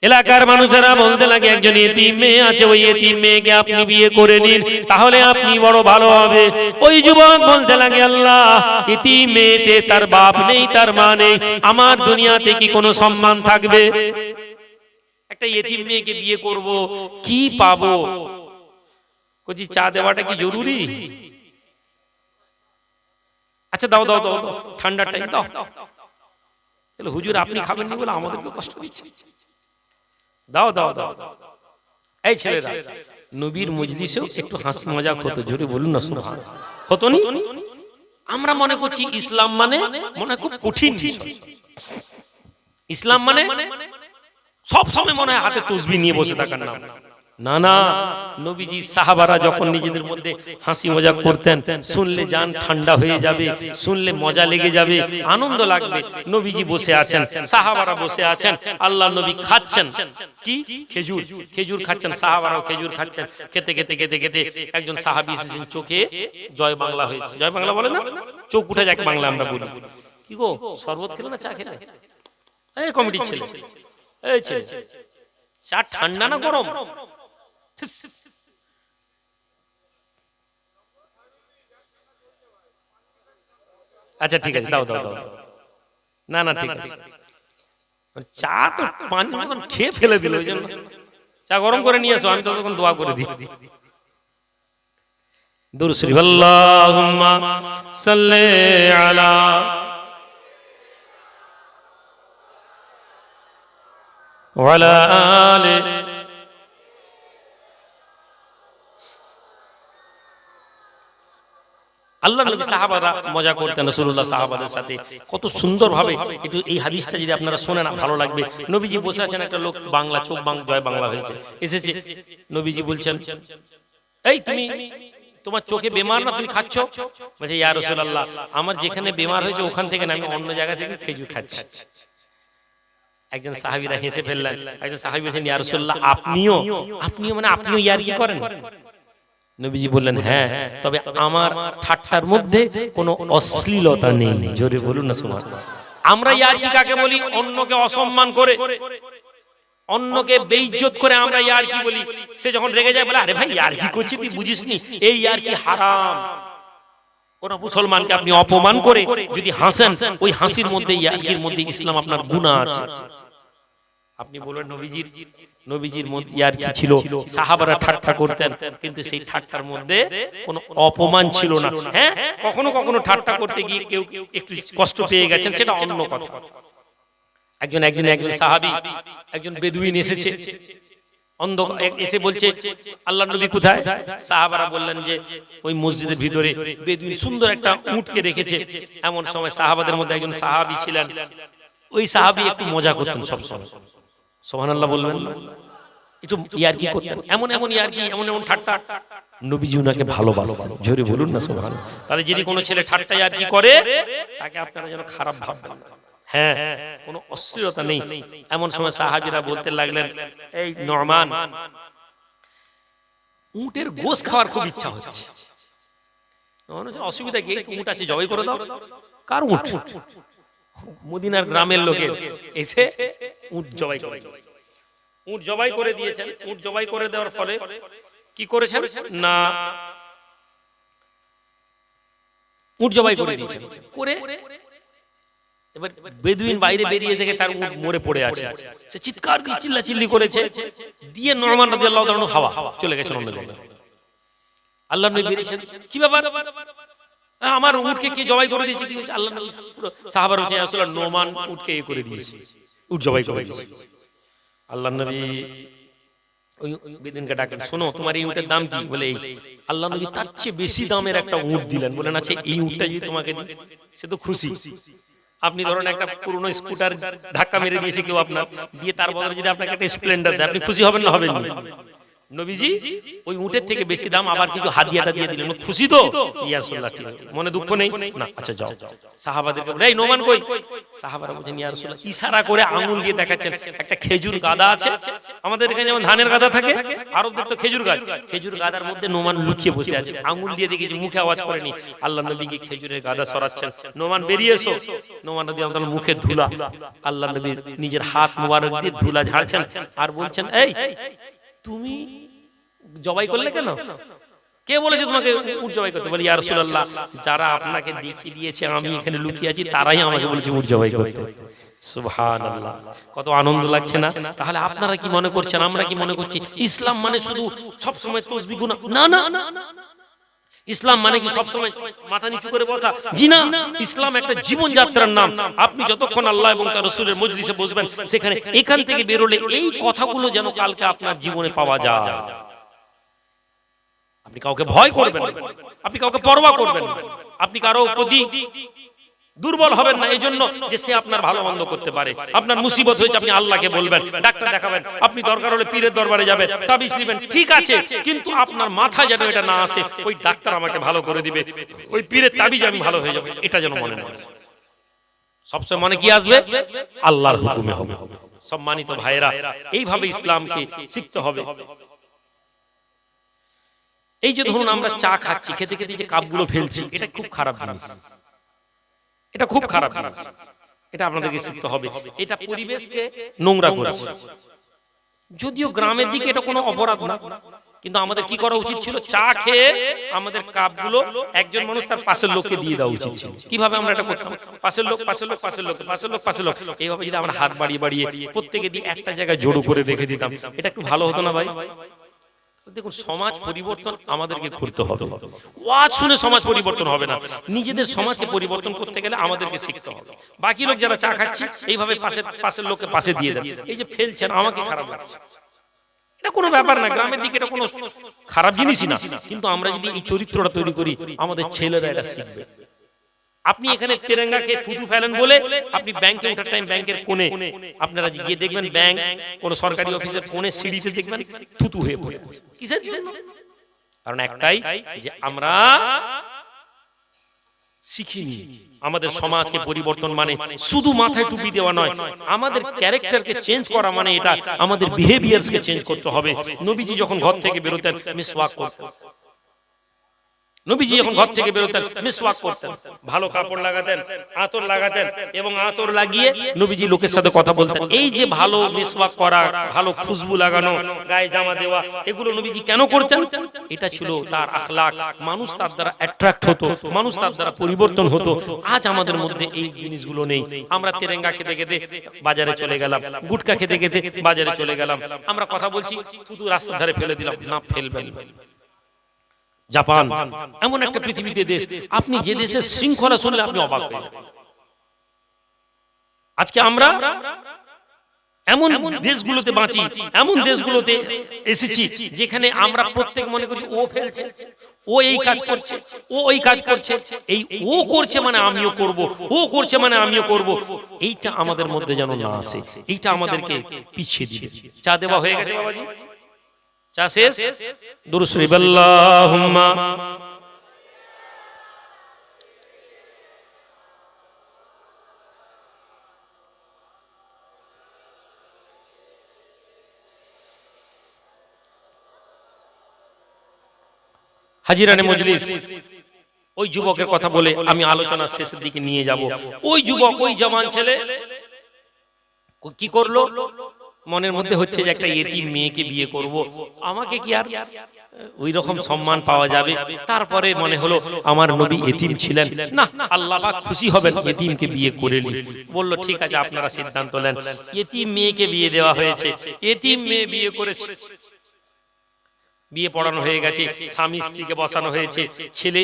এলাকার মানুষেরা বলতে লাগে একজন এতিম মেয়ে আছে, ওই এতিম মেয়েকে আপনি বিয়ে করে নিন, তাহলে আপনি বড় ভালো হবে। ওই যুবক বলতে লাগে, আল্লাহ, এতিম মেয়েতে তার বাপ নেই, তার মা নেই, আমার দুনিয়াতে কি কোনো সম্মান থাকবে? একটা এতিম মেয়েকে বিয়ে করব, কি পাবো? কচি চা দেওয়াটা কি জরুরি? আচ্ছা দাও দাও দাও, ঠান্ডার টাইম দাও। হুজুর আপনি খাবেন না বলে আমাদেরকে কষ্ট দিচ্ছে, দাও দাও দাও। এই ছেলেরা, নবীর মজলিসেও একটু হাসি মজাক হতো, জোরে বলুন না সুবহানাল্লাহ, হতো নি? আমরা মনে করছি ইসলাম মানে মনে খুব কঠিন বিষয়, ইসলাম মানে সব সময় মনে হয় হাতে তসবিহ নিয়ে বসে থাকার নাম। না না, নবীজি সাহাবারা যখন নিজেদের মধ্যে হাসি মজাক করতেন, শুনলে জান ঠান্ডা হয়ে যাবে, শুনলে মজা লেগে যাবে, আনন্দ লাগবে। নবীজি বসে আছেন, সাহাবারা বসে আছেন, আল্লাহ নবী খাচ্ছেন কি? খেজুর, খেজুর খাচ্ছেন, সাহাবারাও খেজুর খাচ্ছেন। খেতে খেতে খেতে খেতে একজন সাহাবী এসেছেন, চোখে জয় বাংলা হয়েছে। জয় বাংলা বলে না, চোখ উঠে যাক বাংলা আমরা বলি। কি গো, শরবত খেলে না চা খেলে? এই কমিটির ছেলে, এই ছেলে, চা ঠান্ডা না গরম? আচ্ছা ঠিক আছে, দাও দাও দাও। না না ঠিক আছে, চা তো পানি মতন খেয়ে ফেলে দিল, ওই জন্য চা গরম করে নিয়ে এসো, আমি তো তখন দোয়া করে দিই। দুরূদ শরীফ, আল্লাহুম্মা সাল্লি আলা ওয়া আলা আলি। আল্লাহ নবী সাহাবারা মজা করতেন রাসূলুল্লাহ সাহাবাদের সাথে, কত সুন্দরভাবে। একটু এই হাদিসটা যদি আপনারা শোনেন ভালো লাগবে। নবীজি বসে আছেন, একটা লোক বাংলা, চোখ জয় বাংলা হয়েছে, এসেছে। নবীজি বলছেন, এই তুমি, তোমার চোখে বেমার না, তুমি খাচ্ছ? বলছে, ইয়া রাসূলুল্লাহ, আমার যেখানে বেমার হয়েছে ওখান থেকে না, আমি অন্য জায়গা থেকে খেজুর খাচ্ছি। একজন সাহাবীরা হেসে ফেললেন। একজন সাহাবী বলেছেন, ইয়া রাসূলুল্লাহ, আপনিও? আপনিও মানে আপনিও ইয়ারকি করেন? নবীজি বললেন, হ্যাঁ, তবে আমার ঠাট্টার মধ্যে কোনো অশ্লীলতা নেই। জোরে বলুন না সুবহানাল্লাহ। আমরা ইয়ারকি কাকে বলি? অন্যকে অসম্মান করে, অন্যকে বেইজ্জত করে আমরা ইয়ারকি বলি। সে যখন রেগে যায় বলে, আরে ভাই ইয়ারকি করছি, তুই বুঝিসনি, এই ইয়ারকি হারাম। কোন মুসলমানকে আপনি অপমান করে যদি হাসেন, ওই হাসির মধ্যে, ইয়ারকির মধ্যে ইসলাম আপনার গুনাহ আছে। আপনি বলবেন নবীজির মধ্যে ইয়ারকি ছিল, সাহাবারা ঠাট্টা করতেন, কিন্তু সেই ঠাট্টার মধ্যে কোনো অপমান ছিল না। হ্যাঁ, কখনো কখনো ঠাট্টা করতে গিয়ে কেউ একটু কষ্ট পেয়ে গেছেন, সেটা অন্য কথা। একজন সাহাবী, একজন বেদুইন এসেছে, এসে বলছে, আল্লাহর নবী কোথায়? সাহাবারা বললেন যে ওই মসজিদের ভিতরে বেদুইন সুন্দর একটা উটকে রেখেছে। এমন সময় সাহাবাদের মধ্যে একজন সাহাবী ছিলেন, ওই সাহাবী একটু মজা করতেন সব সময়। সুবহানাল্লাহ বলবেন না, একটু ইয়ারকি করতেন, এমন এমন ইয়ারকি, এমন এমন ঠাট্টা। নবীজি উনাকে ভালোবাসতেন। জোরে বলুন না সুবহানাল্লাহ। তাহলে যদি কোনো ছেলে ঠাট্টা ইয়ারকি করে, তাকে আপনারা যেন খারাপ ভাববেন না। হ্যাঁ, কোনো অশ্লীলতা নেই। এমন সময় সাহাবীরা বলতে লাগলেন, এই নরমান, উটের গোশত খাওয়ার খুব ইচ্ছা হচ্ছে। অসুবিধা কি, উট আছে, জবাই করে দাও। কার উট? মদিনার গ্রামের লোকের। এসে উট জবাই করে, উট জবাই করে দিয়েছেন। উট জবাই করে দেওয়ার ফলে কি করেছেন না, উট জবাই করে দিয়েছেন। করে এবার বেদুইন বাইরে বেরিয়ে দেখে তার উট মরে পড়ে আছে। সে চিৎকার দিয়ে চিল্লাচিল্লি করেছে, দিয়ে নরমান রাদিয়াল্লাহু তাআলা হাওয়া চলে গেছেন অন্য জায়গায়। আল্লাহ নবী বেরিয়েছেন, কি ব্যাপার, আমার উটকে কে জবাই করে দিয়েছে, কি হয়েছে? আল্লাহ নবী সাহাবারা বলছেন, ইয়া রাসূলুল্লাহ, নোমান উটকে এ করে দিয়েছে, উট জবাই করে দিয়েছে। আল্লাহ নবী ওই বেদুইনকে ডাকলেন, শোনো, তোমার এই উটের দাম কি? বলে এই। আল্লাহ নবী তার চেয়ে বেশি দামের একটা উট দিলেন, বলেন আচ্ছা এই উটটা যদি তোমাকে দিই, সে তো খুশি। আপনি ধরুন একটা পুরনো স্কুটার ধাক্কা মেরে দিয়েছে কেউ আপনার, দিয়ে তার বদলে যদি আপনাকে একটা স্প্লেন্ডার দেয়, আপনি খুশি হবেন না হবেন না? নবীজি ওই উটের থেকে বেশি দাম আবার কিছু হাদিয়াটা দিয়ে দিলেন, খুশি তো? ইয়া রাসূলুল্লাহ, ঠিক আছে, মনে দুঃখ নেই না? আচ্ছা যাও। সাহাবাদেরকে বলে, এই নোমান কই? সাহাবারা বলেন, ইয়া রাসূলুল্লাহ, ইশারা করে আঙ্গুল দিয়ে দেখাচ্ছেন একটা খেজুর গাদা আছে, আমাদের এখানে যেমন ধানের গাদা থাকে, আরবদের তো খেজুর গাছ, খেজুর গাদার মধ্যে নোমান লুকিয়ে বসে আছে, আঙ্গুল দিয়ে দেখেছি, মুখে আওয়াজ করেনি। আল্লাহ নবীকে খেজুরের গাদা সরাচ্ছেন, নোমান বেরিয়ে এসো। নোমান রাদিয়াল্লাহু আনহু মুখে ধুলা, আল্লাহ নবী নিজের হাত মোবারক দিয়ে ধুলা ঝাড়ছেন আর বলছেন, এই তুমি জবাই করলে কেন? কে বলেছে তোমাকে উট জবাই করতে? বলি, ইয়া রাসূলুল্লাহ, যারা আপনাকে দেখিয়ে দিয়েছে আমি এখানে লুকিয়ে আছি, তারাই আমাকে বলেছে উট জবাই করতে। সুবহানাল্লাহ, কত আনন্দ লাগছে না? তাহলে আপনারা কি মনে করছেন, আমরা কি মনে করছি ইসলাম মানে শুধু সব সময় তাসবিহ গুনাহ? না না, ইসলাম মানে কি সব সময় মাথা নিচু করে বসা? জি না, ইসলাম একটা জীবন যাত্রার নাম। আপনি যতক্ষণ আল্লাহ এবং তার রাসূলের মজলিসে বসবেন, সেখানে এখান থেকে বেরোলে এই কথাগুলো যেন কালকে আপনার জীবনে পাওয়া যায়। আপনি কাউকে ভয় করবেন না, আপনি কাউকে পরোয়া করবেন না, আপনি কারো প্রতি দুর্বল হবেন না, এই জন্য যে সে আপনার ভালো মন্দ করতে পারে। আপনার মুসিবত হয়েছে, আপনি আল্লাহকে বলবেন, ডাক্তার দেখাবেন, আপনি দরকার হলে পীরের দরবারে যাবেন, তাবিজ দিবেন, ঠিক আছে, কিন্তু আপনার মাথায় যেন এটা না আসে ওই ডাক্তার আমাকে ভালো করে দিবে, ওই পীরের তাবিজ আমি ভালো হয়ে যাব, এটা যেন মনে না আসে। সবসময় মনে কি আসবে? আল্লাহর হুকুমে হবে। সম্মানিত ভাইয়েরা, এইভাবে ইসলামকে শিখতে হবে। এই যে ধরুন আমরা চা খাচ্ছি, খেতে খেতে যে কাপগুলো ফেলছি, এটা খুব খারাপ জিনিস, এটা খুব খারাপ জিনিস, এটা আপনাদেরকে শিখতে হবে। এটা পরিবেশকে নোংরা করেছে। যদিও গ্রামের দিকে এটা কোনো অপরাধ না, কিন্তু আমাদের কি করা উচিত ছিল? চা খেয়ে আমাদের কাপগুলো একজন মানুষ তার পাশের লোককে দিয়ে দেওয়া উচিত ছিল। কিভাবে আমরা এটা করতাম? পাশের লোক, পাশের লোক, পাশের লোক, পাশের লোক, পাশের লোক, এইভাবে যদি আমরা হাত বাড়িয়ে বাড়িয়ে প্রত্যেকে দিয়ে একটা জায়গায় জড়ো করে রেখে দিতাম, এটা একটু ভালো হতো না ভাই? দেখুন, সমাজ পরিবর্তন আমাদেরকে করতে হবে। ওয়াজ শুনে সমাজ পরিবর্তন হবে না, নিজেদের সমাজকে পরিবর্তন করতে গেলে আমাদেরকে শিখতে হবে। বাকি লোক যারা চা খাচ্ছে এইভাবে পাশের লোককে পাশে দিয়ে দেন, এই যে ফেলছেন, আমাকে খারাপ লাগছে, এটা কোনো ব্যাপার না, গ্রামের দিকে এটা কোনো খারাপ জিনিসই না, কিন্তু আমরা যদি এই চরিত্রটা তৈরি করি, আমাদের ছেলেরা এটা শিখবে। আপনি এখানে তেরেঙ্গাকে থুতু ফেলেন বলে আপনি ব্যাংকে ওঠার টাইম ব্যাংকের কোণে আপনারা গিয়ে দেখবেন, ব্যাংক কোন সরকারি অফিসের কোণে সিঁড়িতে দেখবেন থুতু হয়ে পড়ে। কিসের জন্য? কারণ একটাই, যে আমরা শিখিনি। আমাদের সমাজকে পরিবর্তন মানে শুধু মাথায় টুপি দেওয়া নয়, আমাদের ক্যারেক্টারকে চেঞ্জ করা মানে এটা আমাদের বিহেভিয়ারকে চেঞ্জ করতে হবে। নবীজি যখন ঘর থেকে বেরোতেন মিসওয়াক করতেন, নবীজি যখন ঘর থেকে বেরোতেন মিসওয়াক করতেন, ভালো কাপড় লাগাতেন, আতর লাগাতেন, এবং আতর লাগিয়ে নবীজি লোকের সাথে কথা বলতেন। এই যে ভালো মিসওয়াক করা, ভালো খুশবু লাগানো, গায়ে জামা দেওয়া, এগুলো নবীজি কেন করতেন? এটা ছিল তার আখলাক। মানুষ তার দ্বারা অ্যাট্রাক্ট হতো, মানুষ তার দ্বারা পরিবর্তন হতো। আজ আমাদের মধ্যে এই জিনিসগুলো নেই। আমরা তেরেঙ্গা খেতে খেতে বাজারে চলে গেলাম, গুটকা খেতে খেতে বাজারে চলে গেলাম, আমরা কথা বলছি, থুতু রাস্তার ধারে ফেলে দিলাম। না, ফেলবেন। জাপান এমন একটা পৃথিবীতে দেশ, আপনি যে দেশের শৃঙ্খলা শুনলে আপনি অবাক হয়ে যাবেন। আজকে আমরা এমন দেশগুলোতে বাঁচি, এমন দেশগুলোতে এসেছি যেখানে আমরা প্রত্যেক মনে করি ও ফেলছে, ও এই কাজ করছে, ও ওই কাজ করছে, এই ও করছে মানে আমিও করব, ও করছে মানে আমিও করব। এইটা আমাদের মধ্যে যেন না আসে, এইটা আমাদেরকে পিছিয়ে দিবে। চা দেওয়া হয়ে গেছে বাবাজি? চা শেষ? দুরূদ শরীফ আল্লাহুম্মা। হাজিরানে মজলিস, ওই যুবকের কথা বলে আমি আলোচনার শেষের দিকে নিয়ে যাব। ওই যুবক, ওই জওয়ান ছেলে কি করলো? মনের মধ্যে হচ্ছে যে একটা ইতিম মেয়েকে বিয়ে করব, আমাকে কি আর ওই রকম সম্মান পাওয়া যাবে? তারপরে মনে হলো আমার নবী ইতিম ছিলেন, না, আল্লাহ পাক খুশি হবেন ইতিমকে বিয়ে করে নি। বললো ঠিক আছে, আপনারা সিদ্ধান্ত নেন। ইতিম মেয়েকে বিয়ে দেওয়া হয়েছে, ইতিম মেয়ে বিয়ে করেছে। বিয়ে পড়ানো হয়ে গেছে, স্বামী স্ত্রীকে বসানো হয়েছে, ছেলে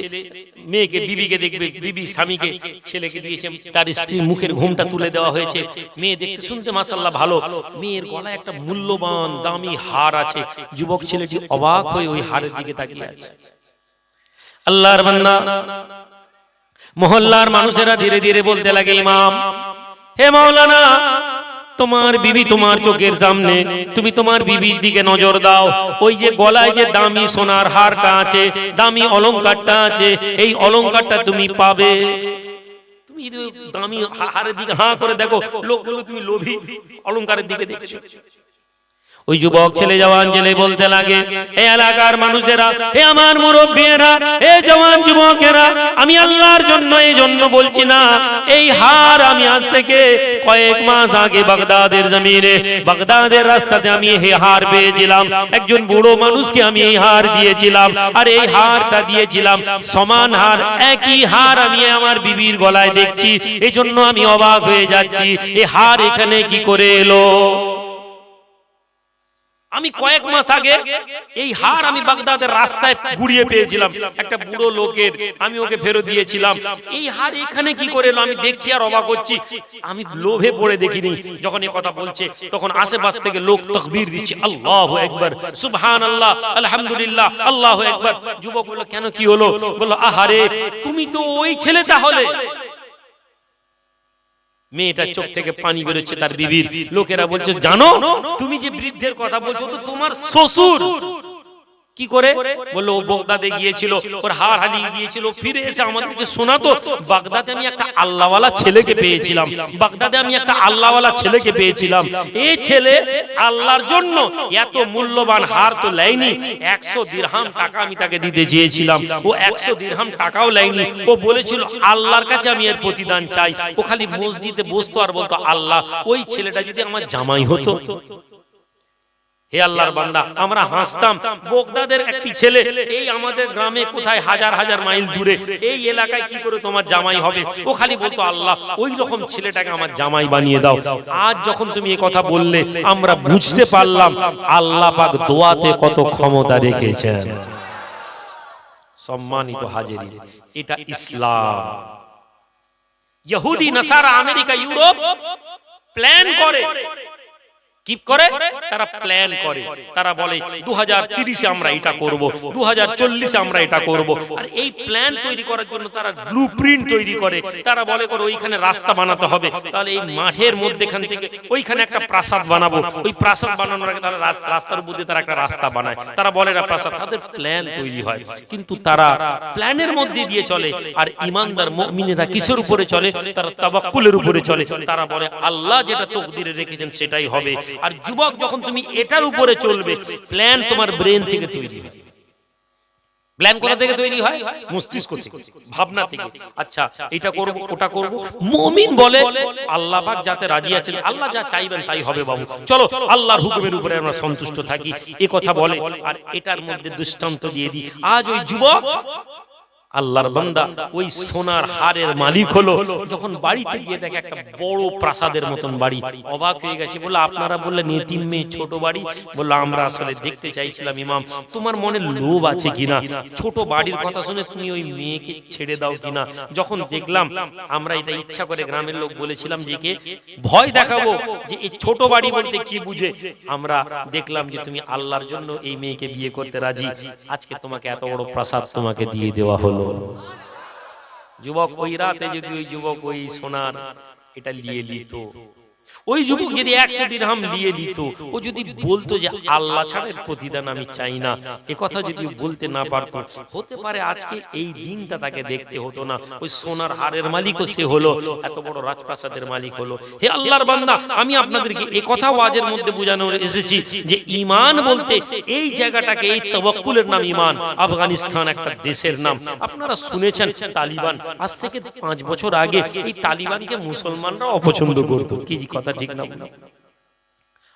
মেয়েকে বিবিকে দেখবে, বিবি স্বামীকে, ছেলেকে দিয়েছে, তার স্ত্রীর মুখের ঘুমটা তুলে দেওয়া হয়েছে। মেয়ে দেখতে শুনতে মাশাআল্লাহ ভালো, মেয়ের গলায় একটা মূল্যবান দামি হার আছে। যুবক ছেলেটি অবাক হয়ে ওই হারের দিকে তাকিয়ে আছে। আল্লাহর বান্দা, মহল্লার মানুষেরা ধীরে ধীরে বলতে লাগে, ইমাম, হে মাওলানা, তোমার বিবি তোমার চোখের সামনে, তুমি তোমার বিবির দিকে নজর দাও। ওই যে গলায় যে দামি সোনার হারটা আছে, দামি অলংকারটা আছে, এই অলংকারটা তুমি পাবে। তুমি দামি হারের দিকে হাঁ করে দেখো, লোক বলবে তুমি লোভী, অলংকারের দিকে দেখছো। ওই যুবক ছেলে জওয়ান ছেলে বলতে লাগে, হে এলাকার মানুষেরা, হে আমার মুরব্বীরা, হে জওয়ান যুবকেরা, আমি আল্লাহর জন্য এই জন্য বলছি না, এই হার আমি আজ থেকে কয়েক মাস আগে বাগদাদের জমিনে, বাগদাদের রাস্তাতে আমি এই হার পেয়েছিলাম। একজন বুড়ো মানুষকে আমি এই হার দিয়েছিলাম, আর এই হারটা দিয়েছিলাম সমান হার, একই হার আমি আমার বিবির গলায় দেখছি। এই জন্য আমি অবাক হয়ে যাচ্ছি, এই হার এখানে কি করে এলো। আমি কয়েক মাস আগে এই হার আমি বাগদাদের রাস্তায় ঘুরিয়ে পেয়েছিলাম, একটা বুড়ো লোকের, আমি ওকে ফেরত দিয়েছিলাম। এই হার এখানে কি করে এলো আমি দেখছি আর অবাক হচ্ছি। আমি লোভে পড়ে দেখিনি। যখন এই কথা বলছে তখন আশেপাশ থেকে লোক তাকবীর দিচ্ছে, আল্লাহু আকবার, সুবহানাল্লাহ, আলহামদুলিল্লাহ, আল্লাহু আকবার। যুবক বলল, কেন কি হলো? বলল, আহারে, তুমি তো ওই ছেলে। তাহলে মেয়েটার চোখ থেকে পানি বেরোচ্ছে তার বিবির। লোকেরা বলছে, জানো তুমি যে বৃদ্ধের কথা বলছো, তো তোমার শ্বশুর। কি করে? বললো, ও বাগদাদে গিয়েছিল, ওর হার হারিয়ে গিয়েছিল, ফিরে এসে আমাদেরকে শোনাতো, বাগদাদে আমি একটা আল্লাহওয়ালা ছেলেকে পেয়েছিলাম, বাগদাদে আমি একটা আল্লাহওয়ালা ছেলেকে পেয়েছিলাম। এই ছেলে আল্লাহর জন্য এত মূল্যবান হার তো লাইনি, 100 দিরহাম টাকা আমি তাকে দিতে চেয়েছিলাম, ও 100 দিরহাম টাকাও লাইনি। ও বলেছিল আল্লাহর কাছে আমি এর প্রতিদান চাই। ও খালি মসজিদে বসতো আর বলতো, আল্লাহ, ওই ছেলেটা যদি আমার জামাই হতো। হে আল্লাহর বান্দা, আমরা হাসতাম, বাগদাদের একটি ছেলে এই আমাদের গ্রামে কোথায় হাজার হাজার মাইল দূরে, এই এলাকায় কি করে তোমার জামাই হবে? ও খালি বলতো, আল্লাহ, ওই রকম ছেলেটাকে আমার জামাই বানিয়ে দাও। আজ যখন তুমি এই কথা বললে, আমরা বুঝতে পারলাম আল্লাহ পাক দোয়াতে কত ক্ষমতা রেখেছেন। সম্মানিত হাজিরিন, এটা ইসলাম। ইহুদি, নাসারা, আমেরিকা, ইউরোপ প্ল্যান করে, কি করে? তারা প্ল্যান করে, তারা বলে 2030-এ আমরা এটা করব, 2040-এ আমরা এটা করব। আর এই প্ল্যান তৈরি করার জন্য তারা ব্লুপ্রিন্ট তৈরি করে। তারা বলে করে ওইখানে রাস্তা বানাতে হবে, তাহলে এই মাঠের মধ্যখান থেকে ওইখানে একটা প্রাসাদ বানাবো। ওই প্রাসাদ বানানোর আগে তারা রাস্তার মধ্যে তারা একটা রাস্তা বানায়, তারা বলে না প্রাসাদ। তাদের প্ল্যান তৈরি হয়, কিন্তু তারা প্ল্যানের মধ্যে দিয়ে চলে। আর ইমানদার মুমিনেরা কিসের উপরে চলে? তারা তাওয়াক্কুলের উপরে চলে। তারা বলে আল্লাহ যেটা তকদিরে রেখেছেন সেটাই হবে। আর যুবক, যখন তুমি এটার উপরে চলবে, প্ল্যান তোমার ব্রেন থেকে তৈরি হয়। প্ল্যান কোথা থেকে তৈরি হয়? মস্তিষ্ক থেকে, ভাবনা থেকে। আচ্ছা, এটা করব, ওটা করব। মুমিন বলে আল্লাহ পাক যাতে রাজি আছেন, আল্লাহ যা চাইবেন তাই হবে বাবু, চলো আল্লাহর হুকুমের উপরে আমরা সন্তুষ্ট থাকি, এ কথা বলে। আর এটার মধ্যে দৃষ্টান্ত দিয়ে দিই, আজ ওই যুবক আল্লাহর বান্দা ওই সোনার হারের মালিক হলো। যখন বাড়িতে গিয়ে দেখে একটা বড় প্রাসাদের মতন বাড়ি, অবাক হয়ে গেছে। বললো, আপনারা বললেন এতিম মেয়ে, ছোট বাড়ি। বললো, আমরা আসলে দেখতে চাইছিলাম ইমাম, তোমার মনে লোভ আছে কিনা, ছোট বাড়ির কথা শুনে তুমি ওই মেয়েকে ছেড়ে দাও কিনা। যখন দেখলাম, আমরা এটা ইচ্ছা করে গ্রামের লোক বলেছিলাম যে কে ভয় দেখাবো যে এই ছোট বাড়ি বলতে কি বুঝে, আমরা দেখলাম যে তুমি আল্লাহর জন্য এই মেয়েকে বিয়ে করতে রাজি, আজকে তোমাকে এত বড় প্রাসাদ তোমাকে দিয়ে দেওয়া হলো। যুবক, ওই রাতে যদি ওই যুবক ওই সোনার এটা নিয়ে নিত, ওই যুবক যদি 100 দিরহাম নিয়ে নিত, ও যদি বলতো যে আল্লাহ ছাড়া প্রতিদান আমি চাই না, এ কথা যদি বলতে না পারতো, হতে পারে আজকে এই দিনটা তাকে দেখতে হতো না। ওই সোনার হারের মালিকও সে হলো, এত বড় রাজপ্রাসাদের মালিক হলো। হে আল্লাহর বান্দা, আমি আপনাদেরকে এই কথা ওয়াজের মধ্যে বোঝানো এসেছি যে ঈমান বলতে এই জায়গাটাকে, এই তাওয়াক্কুলের নাম ঈমান। আফগানিস্তান একটা দেশের নাম, আপনারা শুনেছেন তালিবান। আজ থেকে 5 বছর আগে এই তালিবানকে মুসলমানরা অপছন্দ করতো। কি কথা ঠিক না?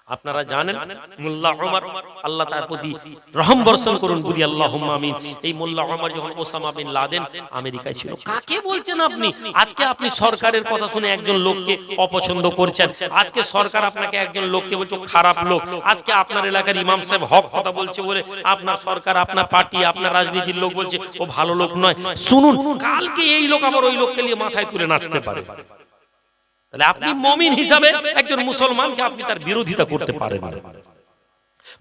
আপনারা জানেন মোল্লা ওমর, আল্লাহ তার প্রতি রহম বর্ষণ করুন, বলি আল্লাহুম্মা আমিন। এই মোল্লা ওমর যখন ওসামা বিন লাদেন আমেরিকায় ছিল, কাকে বলছেন আপনি? আজকে আপনি সরকারের কথা শুনে একজন লোককে অপছন্দ করছেন, আজকে সরকার আপনাকে একজন লোককে বলছে খারাপ লোক, আজকে আপনার এলাকার ইমাম সাহেব হক কথা বলছে বলে আপনার সরকার, আপনার পার্টি, আপনার রাজনীতির লোক বলছে ও ভালো লোক নয়। শুনুন, কালকে এই লোক আবার ওই লোককে নিয়ে মাথায় তুলে নাচতে পারে। তাহলে আপনি মুমিন হিসাবে একজন মুসলমানকে আপনি তার বিরোধিতা করতে পারেন না।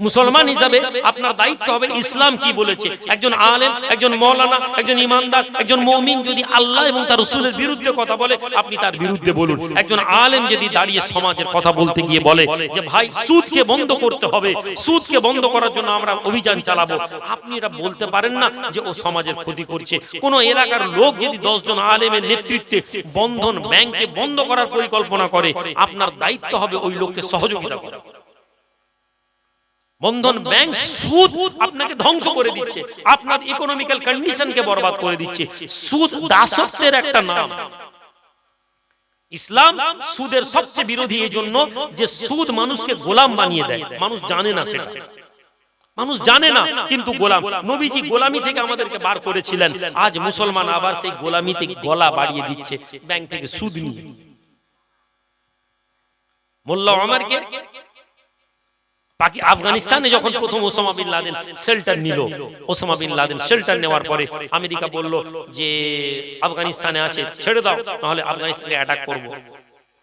মুসলমান হিসাবে আপনার দায়িত্ব হবে ইসলাম কি বলেছে। একজন আলেম, একজন মাওলানা, একজন ইমানদার, একজন মুমিন যদি আল্লাহ এবং তার রাসূলের বিরুদ্ধে কথা বলে, আপনি তার বিরুদ্ধে বলুন। একজন আলেম যদি দাঁড়িয়ে সমাজের কথা বলতে গিয়ে বলে যে ভাই সুদকে বন্ধ করতে হবে, সুদকে বন্ধ করার জন্য আমরা অভিযান চালাবো, আপনি এটা বলতে পারেন না যে ও সমাজের ক্ষতি করছে। কোন এলাকার লোক যদি 10 জন আলেমের নেতৃত্বে বন্ধন ব্যাংকে বন্ধ করার পরিকল্পনা করে, আপনার দায়িত্ব হবে ওই লোককে সহযোগিতা করা। বন্ধন ব্যাংক সুদ আপনাকে ধ্বংস করে দিচ্ছে, আপনার ইকোনমিক্যাল কন্ডিশনকে বরবাদ করে দিচ্ছে। সুদ দাসত্বের একটা নাম। ইসলাম সুদের সবচেয়ে বিরোধী এই জন্য যে সুদ মানুষকে গোলাম বানিয়ে দেয়। মানুষ জানে না সেটা, মানুষ জানে না কিন্তু গোলাম। নবীজি গোলামি থেকে আমাদেরকে বার করেছিলেন, আজ মুসলমান আবার সেই গোলামিতে গলা বাড়িয়ে দিচ্ছে ব্যাংক থেকে সুদ নিয়ে। মোল্লা ওমরকে আফগানিস্তানে যখন প্রথম ওসামা বিন লাদেন শেল্টার নিল, ওসামা বিন লাদেন শেল্টার নেওয়ার পরে আমেরিকা বলল যে আফগানিস্তানে আছে ছেড়ে দাও, নাহলে আফগানিস্তানে অ্যাটাক করব।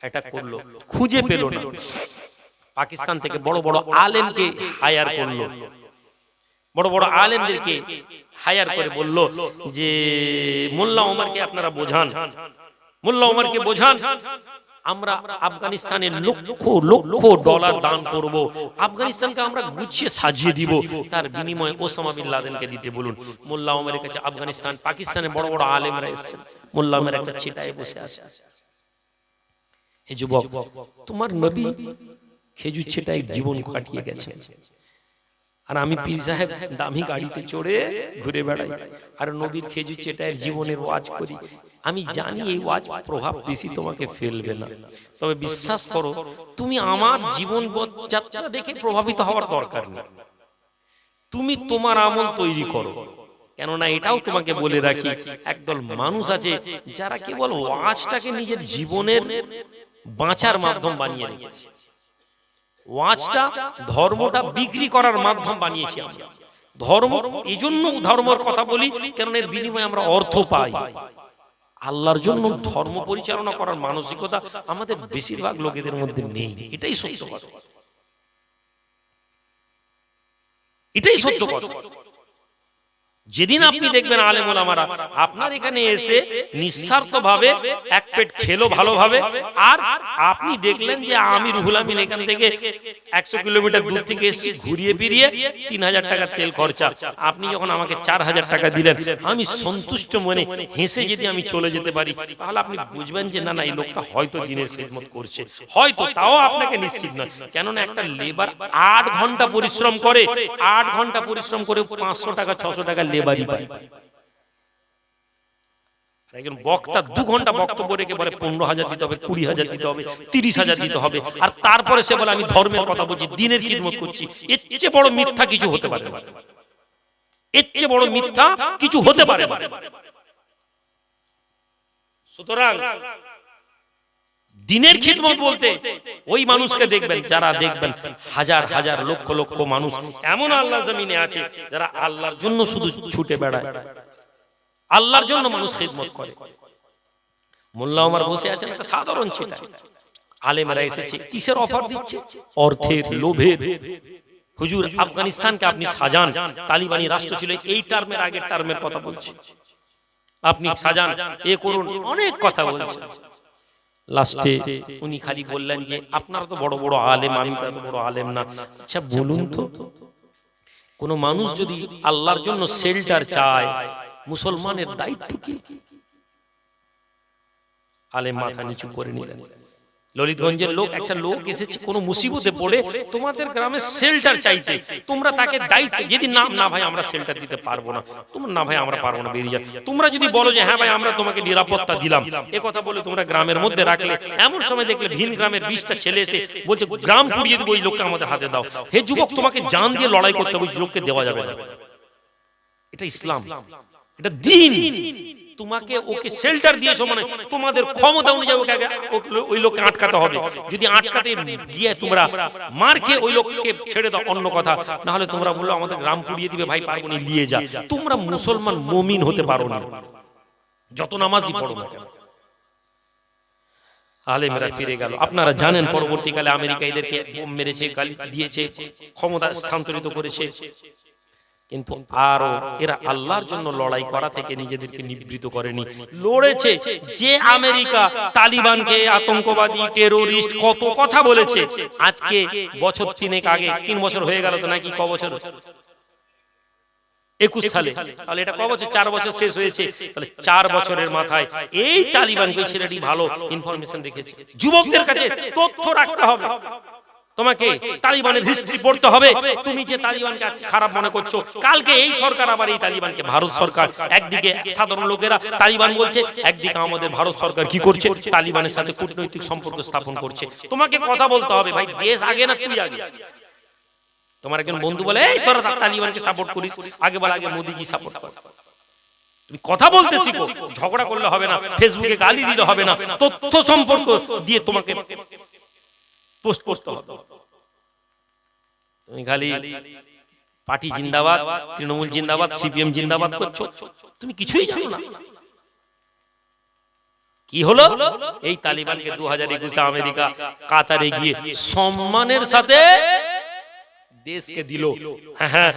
অ্যাটাক করলো, খুঁজে পেল না। পাকিস্তান থেকে বড় বড় আলেমকে হায়ার করলো, বড় বড় আলেমদেরকে হায়ার করে বলল যে মোল্লা ওমরকে আপনারা বোঝান, মোল্লা ওমরকে বোঝান, আমরা আফগানিস্তানের লক্ষ লক্ষ ডলার দান করব, আফগানিস্তানকে আমরা গুছিয়ে সাজিয়ে দিব, তার বিনিময়ে ওসামা বিন লাদেনকে দিতে বলুন। মোল্লা ওমরের কাছে আফগানিস্তান, পাকিস্তানের বড় বড় আলেমরা এসেছেন, মোল্লা ওমর একটা ছিটায় বসে আছে। হে যুবক, তোমার নবী খেজুর ছিটায় জীবন কাটিয়ে গেছে, আর আমি পীর সাহেব দামি গাড়িতে চড়ে ঘুরে বেড়াই আর নবীর খেজুর ছিটায় জীবনের ওয়াজ করি। আমি জানি এই ওয়াজ প্রভাব বেশি তোমাকে ফেলবে না, তবে বিশ্বাস করো তুমি আমার জীবন যাত্রা দেখে প্রভাবিত হওয়ার দরকার নেই। তুমি তোমার আমল তৈরি করো, কেননা এটাও তোমাকে বলে রাখি, একদল মানুষ আছে যারা কেবল ওয়াজটাকে নিজের জীবনের বাঁচার মাধ্যম বানিয়ে রেখেছে। ওয়াজটা, ধর্মটা বিক্রি করার মাধ্যম বানিয়েছি আমরা। ধর্ম এই জন্য ধর্মের কথা বলি, কারণ এর বিনিময়ে আমরা অর্থ পাই। আল্লাহর জন্য ধর্ম পরিচালনা করার মানসিকতা আমাদের বেশিরভাগ লোকেদের মধ্যে নেই। এটাই সত্য কথা, এটাই সত্য কথা। যেদিন আপনি দেখবেন আলেম ওলামারা আপনার এখানে এসে নিঃস্বার্থভাবে এক পেট খেলো ভালোভাবে, আর আপনি দেখলেন যে আমি রুহুল আমিন এখান থেকে 100 কিলোমিটার দূর থেকে এসেছি ঘুরিয়ে ফিরিয়ে 3000 টাকা তেল খরচা, আপনি যখন আমাকে 4000 টাকা দিলেন, আমি সন্তুষ্ট মনে হেসে যদি আমি চলে যেতে পারি, তাহলে আপনি বুঝবেন যে না না এই লোকটা হয়তো দিনের খিদমত করছে, হয়তো, তাও আপনাকে নিশ্চিত নয়। কেননা একটা লেবার 8 ঘন্টা পরিশ্রম করে, 8 ঘন্টা পরিশ্রম করে 500 টাকা 600 টাকা লেবারই পায়। একজন বক্তা 2 ঘন্টা বক্তব্য রেখে বলে 15,000 দিতে হবে, 20,000 দিতে হবে, 30,000 দিতে হবে, আর তারপরে সে বলে আমি ধর্মের কথা বলছি, দিনের খিদমত করছি। এর চেয়ে বড় মিথ্যা কিছু হতে পারে না, এর চেয়ে বড় মিথ্যা কিছু হতে পারে না। সুতরাং দিনের খিদমত বলতে ওই মানুষকে দেখবেন, যারা দেখবেন হাজার হাজার লক্ষ লক্ষ মানুষ এমন আল্লাহর জমিনে আছে যারা আল্লাহর জন্য শুধু ছুটে বেড়ায়, আল্লাহর জন্য মানুষ খিদমত করে। মোল্লা ওমর বসে আছেন একটা সাধারণ ছিটা, আলেমরা এসেছে কিসের অফার দিচ্ছে? অর্থের, লোভের। হুজুর আফগানিস্তানকে আপনি সাজান, তালিবানি রাষ্ট্র ছিল এই টার্মের আগের টার্মের কথা বলছি, আপনি সাজান, এ করুন, অনেক কথা বলছেন। লাস্টে উনি খালি বললেন যে আপনারা তো বড় বড় আলেম, আমি তো এত বড় আলেম না, আচ্ছা বলুন তো কোন মানুষ যদি আল্লাহর জন্য শেল্টার চায়, মুসলমানের দায়িত্ব কি? আলেম মাথা নিচু করে নিলেন। ললিতগঞ্জের লোক, একটা লোক এসেছে কোনো মুসিবতে পড়ে তোমাদের গ্রামে শেল্টার চাইতে, তোমরা তাকে দায়িত্ব, যদি না ভাই আমরা শেল্টার দিতে পারবো না, তোমরা না ভাই আমরা পারবো না, বেরিয়ে যাও। তোমরা যদি বলো যে হ্যাঁ ভাই আমরা তোমাকে নিরাপত্তা দিলাম, এ কথা বলে তোমরা গ্রামের মধ্যে রাখলে, এমন সময় দেখলে ভিন গ্রামের 20টা ছেলে এসে বলছে গ্রাম পুড়িয়ে দেবো, ওই লোককে আমাদের হাতে দাও। হে যুবক, তোমাকে জান দিয়ে লড়াই করতে হবে, ওই লোককে দেওয়া যাবে না। এটা ইসলাম, এটা দ্বীন। তোমাকে ওকে শেল্টার দিয়েছো মানে তোমাদের ক্ষমতা অনুযায়ী ওই লোককে আটকাতে হবে। যদি আটকাতে গিয়ে তোমরা মার খেয়ে ওই লোককে ছেড়ে দাও অন্য কথা, না হলে তোমরা বললো আমাদের গ্রাম পুড়িয়ে দিবে, ভাই পারবো না, নিয়ে যা। তোমরা মুসলমান মুমিন হতে পারো না, যত নামাজই পড়ো না কেন। আলেমরা ফিরে গেল। আপনারা জানেন পরবর্তীকালে আমেরিকা এদেরকে বোম মেরেছে, গালি দিয়েছে, ক্ষমতা স্থানান্তরিত করেছে, কিন্তু আরো এরা আল্লাহর জন্য লড়াই করা থেকে নিজেদেরকে নিবৃত করেনি, লড়েছে। যে আমেরিকা তালিবানকে আতঙ্কবাদী, টেরোরিস্ট কত কথা বলেছে, আজকে বছর 3 আগে, 3 বছর হয়ে গেল তো নাকি, ক বছর, 21 সালে, তাহলে এটা ক বছর, 4 বছর শেষ হয়েছে। তাহলে 4 বছরের মাথায় এই তালিবানকে ছেলেটি ভালো ইনফরমেশন রেখেছে। যুবকদের কাছে তথ্য রাখতে হবে, তোমাকে তালিবানের হিস্ট্রি পড়তে হবে। তুমি যে তালিবানকে খারাপ মনে করছো, কালকে এই সরকার আবার এই তালিবানকে, ভারত সরকার একদিকে সাধারণ লোকেরা তালিবান বলছে, একদিকে আমাদের ভারত সরকার কি করছে, তালিবানের সাথে কূটনৈতিক সম্পর্ক স্থাপন করছে। তোমাকে কথা বলতে হবে, ভাই দেশ আগে না তুই আগে। তোমার একজন বন্ধু বলে এই তোরা তালিবানকে সাপোর্ট করিস, আগে বল আগে মোদিজি সাপোর্ট কর। তুমি কথা বলতে শিখো, ঝগড়া করলে হবে না, ফেসবুকে গালি দিলে হবে না, তথ্য সম্পর্ক দিয়ে তোমাকে পোস্ট করতে হবে। তুমি খালি পার্টি জিন্দাবাদ, তৃণমূল জিন্দাবাদ, সিপিএম জিন্দাবাদ করছো, তুমি কিছুই জানো না। কি হলো, এই তালিবানকে 2021 আমেরিকা কাতারে গিয়ে সম্মানের সাথে দেশকে দিল। হ্যাঁ,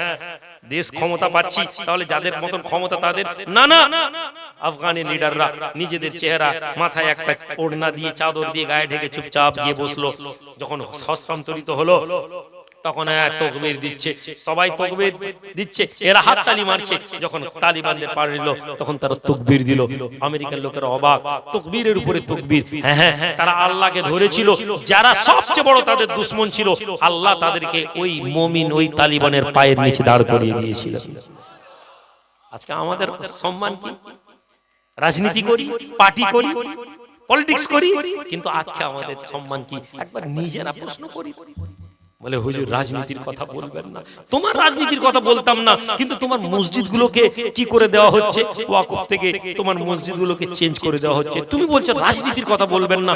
দেশ ক্ষমতা পাচ্ছি, তাহলে যাদের মতন ক্ষমতা তাদের না, না, আফগানের লিডাররা নিজেদের চেহারা মাথায় একটা ওড়না দিয়ে, চাদর দিয়ে গায়ে ঢেকে চুপচাপ গিয়ে বসলো। যখন হস্তান্তরিত হলো তখন তাকবীর দিচ্ছে, সবাই তাকবীর দিচ্ছে, এরা হাততালি মারছে। যখন তালিবানদের পার নিল তখন তারা তাকবীর দিল। আমেরিকার লোকেরা অবাক, তাকবীরের উপরে তাকবীর। হ্যাঁ, তারা আল্লাহকে ধরেছিল, যারা সবচেয়ে বড় তাদের দুশমন ছিল, আল্লাহ তাদেরকে ওই মুমিন, ওই তালিবানের পায়ের নিচে দাঁড় করিয়ে দিয়েছিল। আজকে আমাদের সম্মান কি? রাজনীতি করি, পার্টি করি, পলিটিক্স করি, কিন্তু আজকে আমাদের সম্মান কি? একবার নিজেরা প্রশ্ন করি। বলে হুজুর রাজনীতির কথা বলবেন না। তোমার রাজনীতির কথা বলতাম না, কিন্তু তোমার মসজিদগুলোকে কি করে দেওয়া হচ্ছে, ওয়াকফ থেকে তোমার মসজিদগুলোকে চেঞ্জ করে দেওয়া হচ্ছে। তুমি বলছো রাজনীতির কথা বলবেন না।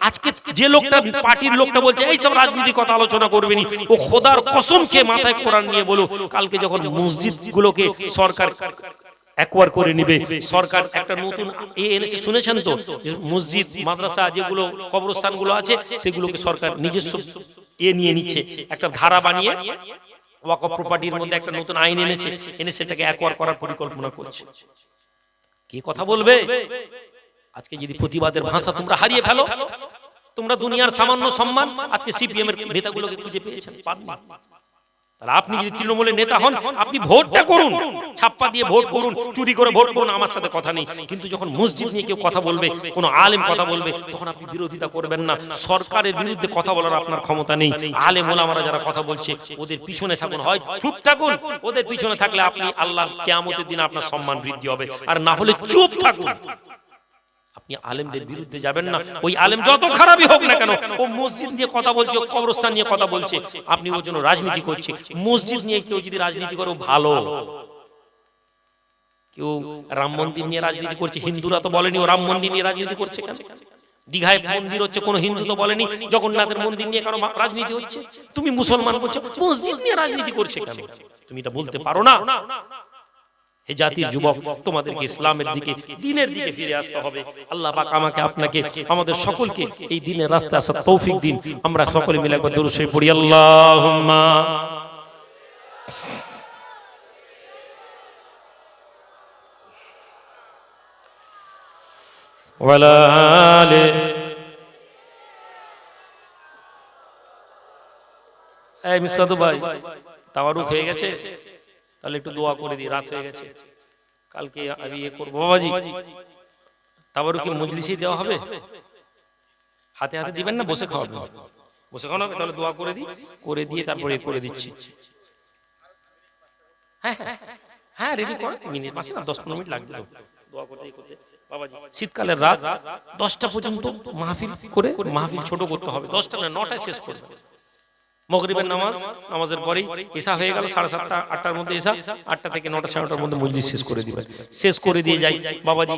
আজকে যে লোকটা, পার্টির লোকটা বলছে এই সব রাজনীতির কথা আলোচনা করবেনি, ও খোদার কসম খেয়ে মাথায় কোরআন নিয়ে বলো, কালকে যখন মসজিদগুলোকে সরকার একবার করে নিবে, সরকার একটা নতুন এনেছে, শুনেছেন তো, মসজিদ, মাদ্রাসা, যেগুলো কবরস্থানগুলো আছে, সেগুলোকে সরকার নিজস্ব নিয়ে নিচ্ছে, একটা ধারা বানিয়ে ওয়াকফ প্রপার্টির মধ্যে একটা নতুন আইন এনে সেটাকে একবার করার পরিকল্পনা করছে। কি কথা বলবে? আজকে যদি প্রতিবাদের ভাষা তোমরা হারিয়ে ফেলো, তোমরা দুনিয়ার সামান্য সম্মান আজকে সিপিএম এর নেতাগুলোকে খুঁজে পেয়েছেন, পাননি। আপনি যদি তৃণমূলের নেতা হন, আপনি ভোটটা করুন, ছাপ্পা দিয়ে ভোট করুন, চুরি করে ভোট করুন, আমার সাথে কথা নেই। কিন্তু যখন মসজিদ নিয়ে কেউ কথা বলবে, কোনো আলেম কথা বলবে, তখন আপনি বিরোধিতা করবেন না। সরকারের বিরুদ্ধে কথা বলার আপনার ক্ষমতা নেই। আলেম ওলামারা যারা কথা বলছে ওদের পিছনে থাকুন, হয় চুপ থাকুন, ওদের পিছনে থাকলে আপনি আল্লাহর কিয়ামতের দিন আপনার সম্মান বৃদ্ধি হবে, আর না হলে চুপ থাকুন। আপনি আলেমদের বিরুদ্ধে যাবেন না। ওই আলেম যত খারাপই হোক না কেন, ও মসজিদ নিয়ে কথা বলছে, ও কবরস্থান নিয়ে কথা বলছে, আপনি ওর জন্য রাজনীতি করছে। মসজিদ নিয়ে কেউ যদি রাজনীতি করে ভালো, কেউ রাম মন্দির নিয়ে রাজনীতি করছে, হিন্দুরা তো বলেনি ও রাম মন্দির নিয়ে রাজনীতি করছে কেন? দীঘায় মন্দির হচ্ছে, কোন হিন্দু তো বলেনি জগন্নাথের মন্দির নিয়ে কারো রাজনীতি হচ্ছে। তুমি মুসলমান বলছো মসজিদ নিয়ে রাজনীতি করছে কেন? তুমি এটা বলতে পারো না। হে জাতির যুবক, তোমাদেরকে ইসলামের দিকে, দ্বীনের দিকে ফিরে আসতে হবে। আল্লাহ পাক আমাকে, আপনাকে, আমাদের সকলকে এই দ্বীনের রাস্তায় আসার তৌফিক দিন। আমরা সকলে মিলে একবার দরুদ শরীফ পড়ি, আল্লাহুম্মা ওয়ালা আলি। এই মিসাদু ভাই, তাওয়ারুক হয়ে গেছে, তাহলে একটু দোয়া করে দিই, রাত হয়ে গেছে, কালকে আমি করবো। বাবাজি তাবারুকে মজলিসে দেওয়া হবে, হাতে হাতে দিবেন না, বসে খাওয়াবেন। বসে খাওয়ানো হবে, তাহলে দোয়া করে দিই, করে দিয়ে তারপরে করে দিচ্ছি। হ্যাঁ হ্যাঁ হ্যাঁ, রেডি কর, মিনিট মাসে না 10-15 মিনিট লাগবে তো দোয়া করতে করতে। বাবাজি শীতকালের রাত 10টা পর্যন্ত মাহফিল করে, মাহফিল ছোট করতে হবে, 10টা না 9টায় শেষ করবে। মাগরিবের নামাজের পরেই ঈশা হয়ে গেল, 7:30 8টার মধ্যে ঈশা, 8টা থেকে 9টা 9:30টার মধ্যে মজলিস শেষ করে দিবেন। শেষ করে দিয়ে যাই বাবাজি